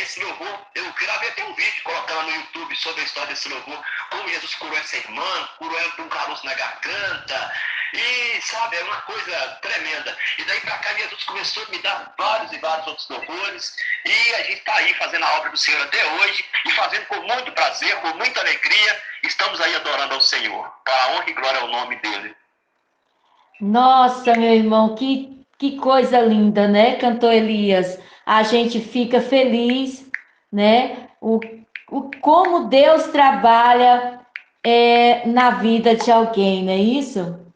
Esse louvor, eu gravei até um vídeo colocando no YouTube sobre a história desse louvor, como Jesus curou essa irmã, curou ela de um caroço na garganta. E, sabe, é uma coisa tremenda. E daí pra cá, Jesus começou a me dar vários e vários outros louvores. E a gente está aí fazendo a obra do Senhor até hoje. E fazendo com muito prazer, com muita alegria. Estamos aí adorando ao Senhor. Para a honra e glória ao nome dEle. Nossa, meu irmão, que coisa linda, né, cantor Elias? A gente fica feliz, né? Como Deus trabalha na vida de alguém, não é isso?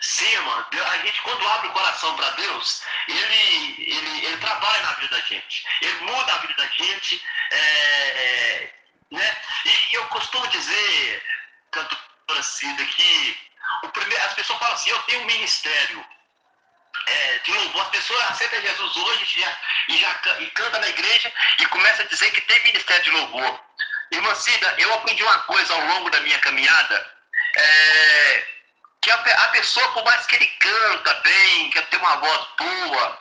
Sim, mano. A gente, quando abre o coração para Deus, ele trabalha na vida da gente. Ele muda a vida da gente. Né? E eu costumo dizer, cantora Cida, que as pessoas falam assim, eu tenho um ministério de louvor. As pessoas aceitam Jesus hoje e canta na igreja e começa a dizer que tem ministério de louvor. Irmã Cida, eu aprendi uma coisa ao longo da minha caminhada, que a pessoa, por mais que ele canta bem, que tem uma voz boa,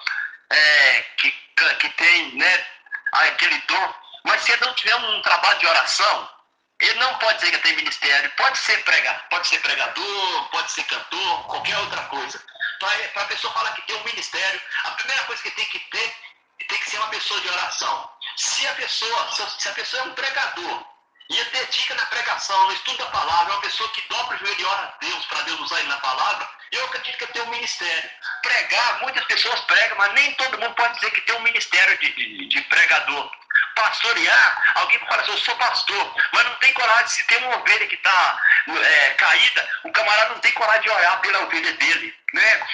que tem, né, aquele dom, mas se ele não tiver um trabalho de oração, ele não pode dizer que tem ministério. Pode ser pregador, pode ser cantor, qualquer outra coisa. Para a pessoa falar que tem um ministério, a primeira coisa que tem que ter, tem que ser uma pessoa de oração. Se a pessoa é um pregador e ele dedica na pregação, no estudo da palavra, é uma pessoa que dobra o joelho e ora a Deus, para Deus usar ele na palavra, eu acredito que tem um ministério. Pregar, muitas pessoas pregam, mas nem todo mundo pode dizer que tem um ministério de pregador. Pastorear, alguém fala assim, eu sou pastor, mas não tem coragem, se tem uma ovelha que está caída, o camarada não tem coragem de orar pela ovelha dele, né?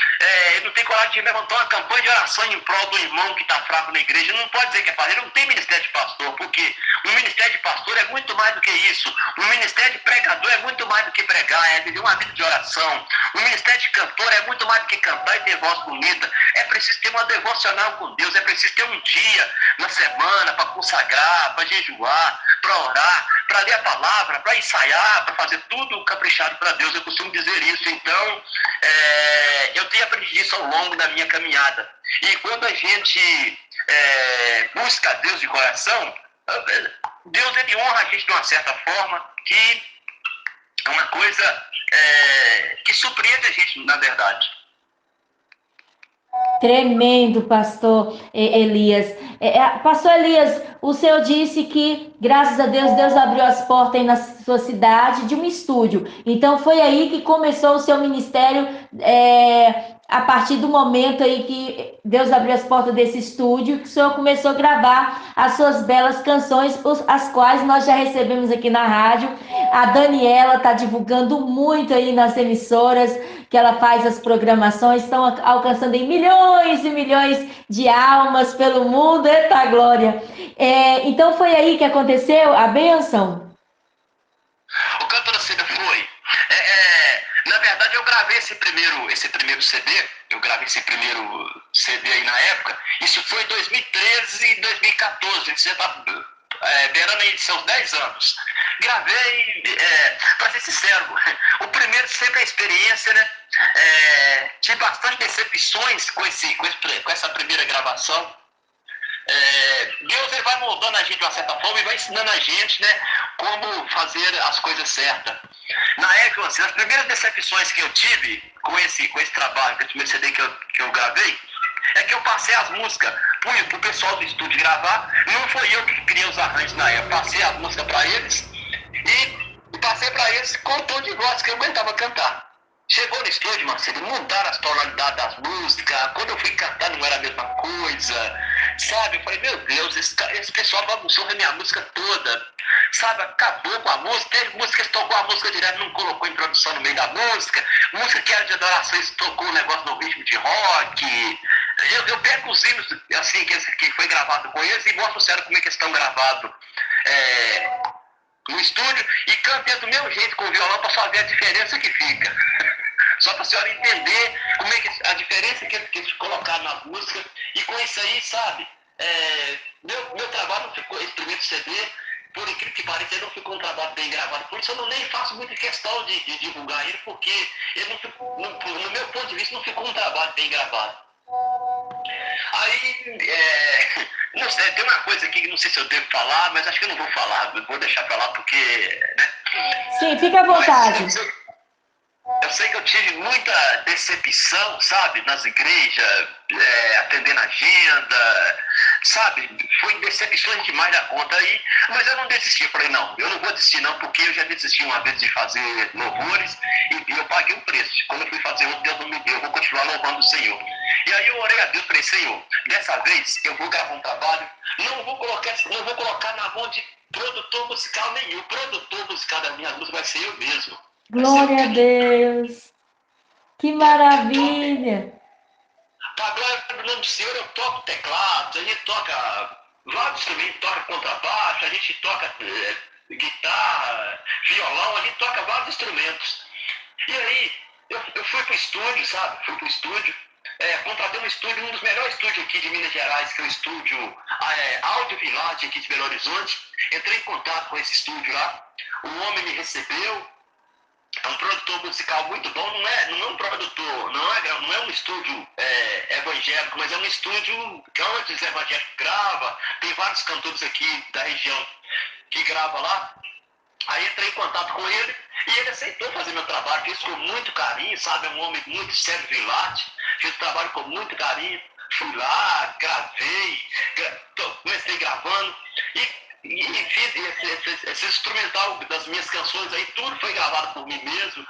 Ele não tem coragem de levantar uma campanha de oração em prol do irmão que está fraco na igreja. Ele não pode dizer que é pastor, ele não tem ministério de pastor, porque o ministério de pastor é muito mais do que isso. O ministério de pregador é muito mais do que pregar, é viver uma vida de oração. O ministério de cantor é muito mais do que cantar e ter voz bonita. É preciso ter uma devocional com Deus, é preciso ter um dia na semana para consagrar, para jejuar, para orar, para ler a palavra, para ensaiar, para fazer tudo caprichado para Deus. Eu costumo dizer isso. Então, eu tenho aprendido isso ao longo da minha caminhada. E quando a gente busca Deus de coração, Deus ele honra a gente de uma certa forma, que é uma coisa que surpreende a gente, na verdade. Tremendo, pastor Elias. Pastor Elias, o senhor disse que, graças a Deus, Deus abriu as portas aí na sua cidade de um estúdio. Então, foi aí que começou o seu ministério, a partir do momento aí que Deus abriu as portas desse estúdio, que o senhor começou a gravar as suas belas canções, as quais nós já recebemos aqui na rádio. A Daniela está divulgando muito aí nas emissoras, que ela faz as programações, estão alcançando em milhões e milhões de almas pelo mundo. Eita glória! Então foi aí que aconteceu a bênção? O Cantora Cida foi. Na verdade, eu gravei esse primeiro CD, eu gravei esse primeiro CD aí na época, isso foi em 2013 e 2014, você está beirando aí de seus 10 anos. Gravei, para ser sincero, o primeiro sempre é a experiência, né? Tive bastante decepções com essa primeira gravação. Deus ele vai moldando a gente de uma certa forma e vai ensinando a gente, né, como fazer as coisas certas. Na época, assim, as primeiras decepções que eu tive com esse trabalho, com esse primeiro CD que eu gravei, é que eu passei as músicas pro pessoal do estúdio gravar. Não foi eu que criei os arranjos na época, passei as músicas para eles e passei para eles com o tom de voz que eu aguentava cantar. Chegou no estúdio, Marcelo, mudaram as tonalidades das músicas. Quando eu fui cantar não era a mesma coisa, sabe? Eu falei, meu Deus, esse pessoal bagunçou a minha música toda, sabe? Acabou com a música. Teve música que tocou a música direto, não colocou introdução no meio da música. Música que era de adoração, eles tocou um negócio no ritmo de rock. Eu pego os hinos assim, que foi gravado com eles e mostro sério como é que eles estão gravados no estúdio e cantei do meu jeito com o violão para só ver a diferença que fica. Só para a senhora entender como é que a diferença que eles colocaram na música. E com isso aí, sabe, meu trabalho não ficou, esse primeiro CD, por incrível que pareça, ele não ficou um trabalho bem gravado. Por isso eu nem faço muita questão de divulgar ele, porque ele não ficou, no meu ponto de vista, não ficou um trabalho bem gravado. Aí, não sei, tem uma coisa aqui que não sei se eu devo falar, mas acho que eu não vou falar, vou deixar pra lá porque, né? Sim, fica à vontade. Eu sei que eu tive muita decepção, sabe, nas igrejas, atendendo a agenda, sabe, foi decepções demais da conta aí, mas eu não desisti, eu falei, não, eu não vou desistir não, porque eu já desisti uma vez de fazer louvores e eu paguei o preço. Quando eu fui fazer outro, Deus não me deu, eu vou continuar louvando o Senhor. E aí eu orei a Deus, falei, Senhor, dessa vez eu vou gravar um trabalho, não vou colocar na mão de produtor musical nenhum, o produtor musical da minha música vai ser eu mesmo. Glória a Deus! Que maravilha! Para a glória do nome do Senhor, eu toco teclado, a gente toca vários instrumentos, toca contrabaixo, a gente toca guitarra, violão, a gente toca vários instrumentos. E aí, eu fui pro estúdio, sabe? Fui pro estúdio, contratei um estúdio, um dos melhores estúdios aqui de Minas Gerais, que é o estúdio Audio Village aqui de Belo Horizonte. Entrei em contato com esse estúdio lá, o homem me recebeu. É um produtor musical muito bom, não é um produtor, não é um estúdio evangélico, mas é um estúdio que antes evangélico grava, tem vários cantores aqui da região que gravam lá. Aí entrei em contato com ele e ele aceitou fazer meu trabalho, fez com muito carinho, sabe, é um homem muito sério, vilate, fez o trabalho com muito carinho. Fui lá, gravei, comecei gravando e fiz esse instrumental das minhas canções aí, tudo foi gravado por mim mesmo.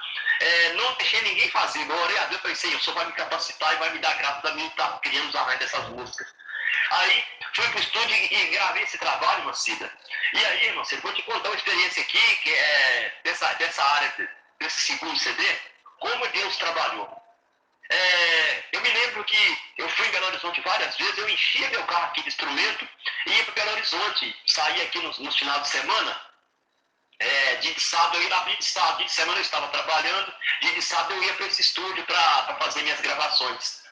Não deixei ninguém fazer, eu orei a Deus, falei, Senhor, o Senhor vai me capacitar e vai me dar graça da mim estar criando os arranjos dessas músicas. Aí fui pro estúdio e gravei esse trabalho, Marcida. E aí, Marcida, vou te contar uma experiência aqui, que é dessa área, desse segundo CD, como Deus trabalhou. Eu me lembro que eu fui em Belo Horizonte várias vezes, eu enchia meu carro aqui de instrumento e ia para Belo Horizonte, saía aqui nos finais de semana, dia de sábado eu ia abrir de sábado, dia de semana eu estava trabalhando, dia de sábado eu ia para esse estúdio para fazer minhas gravações.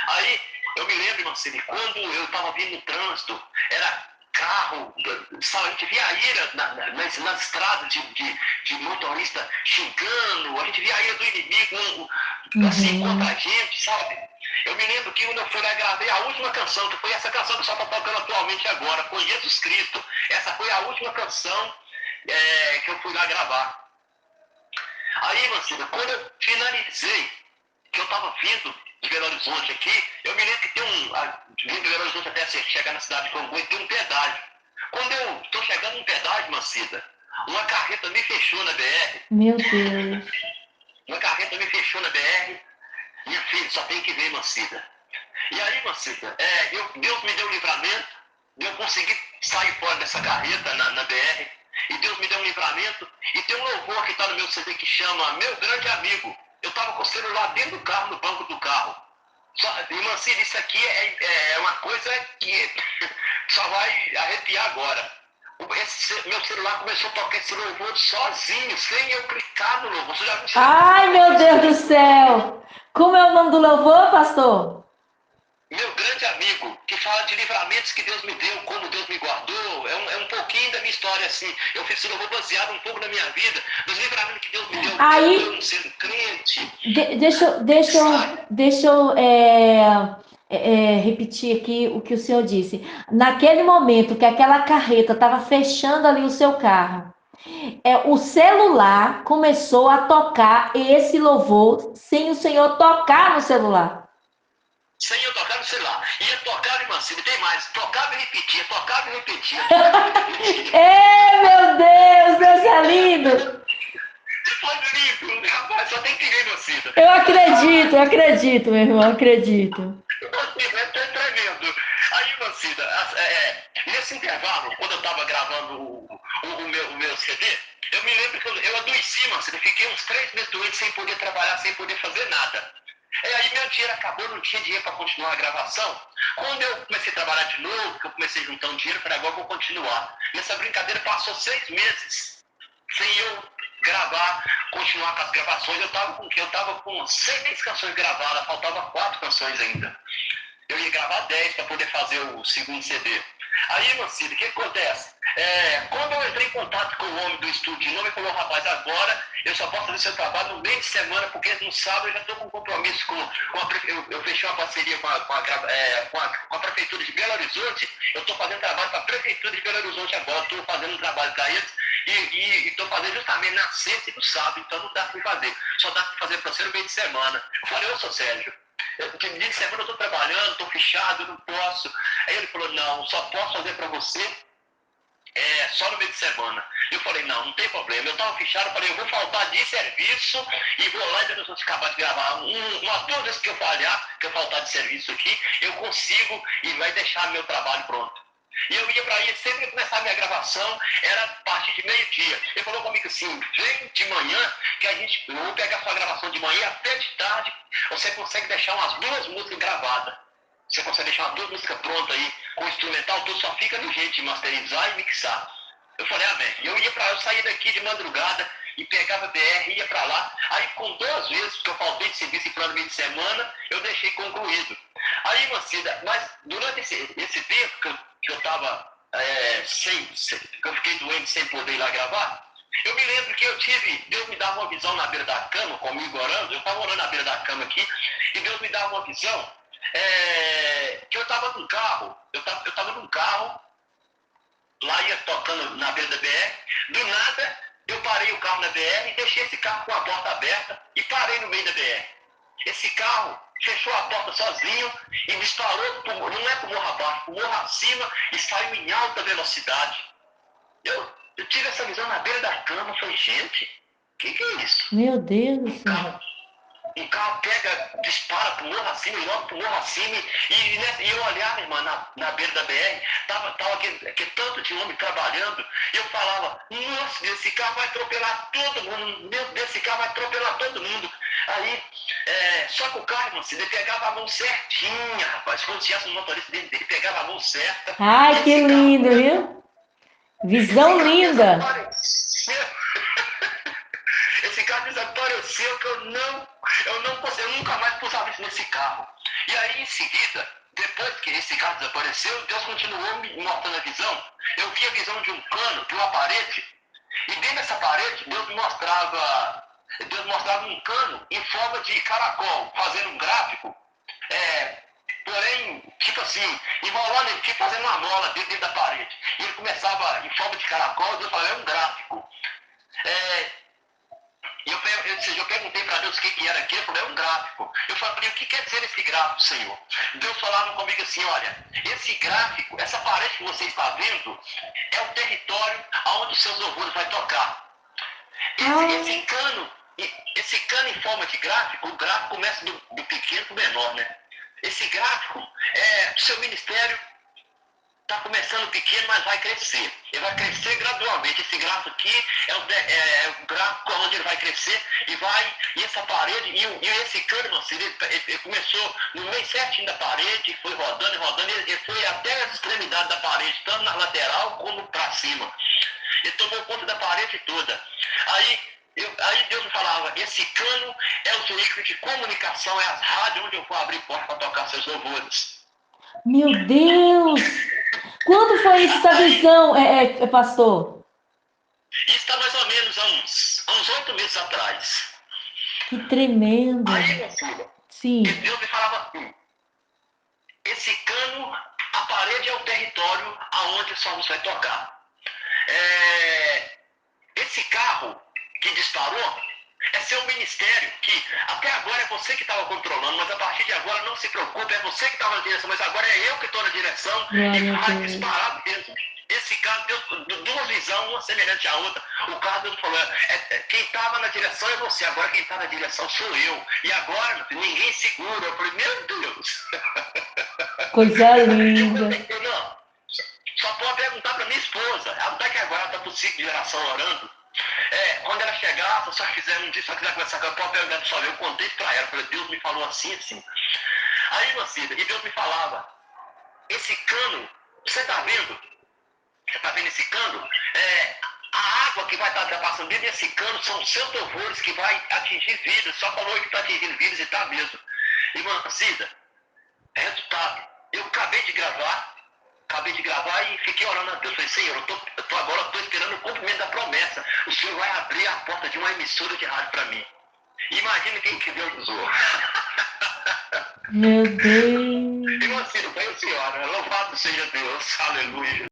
Aí eu me lembro, Marcelo, quando eu estava vindo no trânsito, era carro, sabe, a gente via a ira nas estradas de motorista xingando, a gente via a ira do inimigo assim contra a gente, sabe? Eu me lembro que quando eu fui lá gravei a última canção, que foi essa canção que só está tocando atualmente agora, com Jesus Cristo. Essa foi a última canção que eu fui lá gravar. Aí, Mancida, quando eu finalizei, que eu estava vindo de Belo Horizonte aqui, eu me lembro que tem vindo de Belo Horizonte até chegar na cidade de Congonhas, tem um pedágio. Quando eu estou chegando no pedágio, Mancida, uma carreta me fechou na BR. Meu Deus. Uma carreta me fechou na BR. Minha filha, só tem que ver, Mancida. E aí, Mancida, Deus me deu um livramento, eu consegui sair fora dessa carreta na BR, e Deus me deu um livramento, e tem um louvor que está no meu CD que chama Meu Grande Amigo. Eu estava com o celular dentro do carro, no banco do carro. E, Mancida, isso aqui é uma coisa que só vai arrepiar agora. Meu celular começou a tocar esse louvor sozinho, sem eu clicar no louvor. Ai, meu Deus do céu! Como é o nome do louvor, pastor? Meu Grande Amigo, que fala de livramentos que Deus me deu, como Deus me guardou. É um pouquinho da minha história, assim. Eu fiz esse louvor baseado um pouco na minha vida, dos livramentos que Deus me deu, aí, eu não sendo crente. Deixa eu repetir aqui o que o senhor disse. Naquele momento que aquela carreta estava fechando ali o seu carro, o celular começou a tocar esse louvor sem o senhor tocar no celular. Sem eu tocar no celular. Ia tocar, Mancini, tem mais. Tocava e repetia, tocava e repetia. Meu Deus é lindo! Foi lindo, rapaz, só tem que ver, Mancini. Eu acredito, meu irmão, acredito. É tremendo. Aí, Mancida, nesse intervalo, quando eu estava gravando o meu CD, eu me lembro que eu adoeci, Mancida. Fiquei uns 3 meses doente, sem poder trabalhar, sem poder fazer nada. Aí meu dinheiro acabou, não tinha dinheiro para continuar a gravação. Quando eu comecei a trabalhar de novo, que eu comecei a juntar um dinheiro, falei, agora eu vou continuar. Nessa brincadeira passou 6 meses sem eu gravar, continuar com as gravações. Eu estava com o quê? Eu estava com 6 canções gravadas, faltava 4 canções ainda. Eu ia gravar 10 para poder fazer o segundo CD. Aí, Mancini, o que acontece? Quando eu entrei em contato com o homem do estúdio de novo, ele falou, rapaz, agora eu só posso fazer seu trabalho no meio de semana, porque no sábado eu já estou com um compromisso com a prefeitura. Eu fechei uma parceria com a prefeitura de Belo Horizonte. Eu estou fazendo trabalho para a prefeitura de Belo Horizonte agora, estou fazendo um trabalho para eles e estou fazendo justamente na sexta e no sábado, então não dá para fazer. Só dá para fazer para você no meio de semana. Eu falei, ô, seu Sérgio, de dia de semana eu estou trabalhando, estou fechado, não posso. Aí ele falou, não, só posso fazer para você só no meio de semana. Eu falei, não tem problema. Eu estava fechado, eu falei, eu vou faltar de serviço e vou lá e depois eu acabar de gravar. Umas 2 vezes que eu falhar, que eu faltar de serviço aqui, eu consigo e vai deixar meu trabalho pronto. E eu ia para aí, sempre que começar a minha gravação, era a partir de meio-dia. Ele falou comigo assim, vem de manhã, que eu vou pegar sua gravação de manhã até de tarde, você consegue deixar umas 2 músicas gravadas. Você consegue deixar umas 2 músicas prontas aí, com o instrumental, tudo só fica no jeito de masterizar e mixar. Eu falei, amém. E eu saía daqui de madrugada e pegava BR, ia para lá. Aí, com 2 vezes que eu faltei de serviço em plano meio de semana, eu deixei concluído. Aí, Mancida, mas durante esse tempo que eu estava que eu fiquei doente sem poder ir lá gravar, eu me lembro que Deus me dava uma visão na beira da cama, comigo orando, eu estava orando na beira da cama aqui, e Deus me dava uma visão que eu estava num carro, lá ia tocando na beira da BR, do nada eu parei o carro na BR e deixei esse carro com a porta aberta e parei no meio da BR. Esse carro fechou a porta sozinho e disparou, não é para o morro abaixo, para o morro acima e saiu em alta velocidade. Eu tive essa visão na beira da cama, falei, gente, o que é isso? Meu Deus do céu. Um carro dispara pro morro acima, logo pro morro acima, e eu olhava, irmã, na beira da BR, tava aquele tanto de homem trabalhando, e eu falava, nossa, esse carro vai atropelar todo mundo, meu Deus, esse carro vai atropelar todo mundo. Aí, só que o carro, irmão, ele pegava a mão certinha, rapaz, quando tinha um motorista dele, ele pegava a mão certa. Ai, que lindo, viu? Visão linda. Esse carro desapareceu que eu nunca mais pus a vista nesse carro. E aí, em seguida, depois que esse carro desapareceu, Deus continuou me mostrando a visão. Eu vi a visão de um cano, de uma parede, e dentro dessa parede, Deus mostrava um cano em forma de caracol, fazendo um gráfico, porém, tipo assim, enrolando ele, tipo fazendo uma mola dentro da parede. E ele começava em forma de caracol, Deus falava, é um gráfico. E eu perguntei para Deus o que era aquilo. Ele falou, é um gráfico. Eu falei, o que quer dizer esse gráfico, Senhor? Deus falava comigo assim, olha, esse gráfico, essa parede que você está vendo, é o território aonde os seus louvores vai tocar. Esse cano em forma de gráfico, o gráfico começa do pequeno para o menor, né? Esse gráfico, o seu ministério está começando pequeno, mas vai crescer. Ele vai crescer gradualmente. Esse gráfico aqui é o gráfico onde ele vai crescer e essa parede, e esse cano, ele começou no meio certinho da parede, foi rodando e rodando, ele foi até as extremidades da parede, tanto na lateral como para cima. Ele tomou conta da parede toda. Aí Deus me falava, esse cano é o veículo de comunicação, é as rádios onde eu vou abrir porta para tocar seus louvores. Meu Deus! Quando foi essa visão, pastor? Isso está mais ou menos há uns 8 meses atrás. Que tremendo! Aí, meu filho, Sim. Deus me falava assim, esse cano, a parede é o território aonde o som vai tocar. Esse carro que disparou é seu ministério, que até agora é você que estava controlando, mas a partir de agora não se preocupe, é você que estava na direção, mas agora é eu que estou na direção e vai disparar mesmo. Esse carro deu duas visões, uma semelhante à outra. O carro Deus falou, quem estava na direção é você, agora quem está na direção sou eu. E agora ninguém segura. Eu falei, meu Deus! Coisa linda! Não, só pode perguntar para minha esposa. Ela está aqui agora, está por 5 de geração orando. Quando ela chegar, se só quiser um dia, se ela quiser conversar com ela, pode perguntar só. Eu contei para ela, falei, Deus me falou assim, assim. Aí, meu filho, e Deus me falava, esse cano, você está vendo? Você está vendo esse cano? A água que vai estar passando dentro desse cano são os seus louvores que vai atingir vidas. Só falou que está atingindo vidas e está mesmo. Irmã Cida, resultado, eu acabei de gravar e fiquei orando a Deus. Falei, Senhor, agora estou esperando o cumprimento da promessa. O Senhor vai abrir a porta de uma emissora de rádio para mim. Imagina quem que Deus usou. Meu Deus! Irmã Cida, foi a senhora. Louvado seja Deus. Aleluia.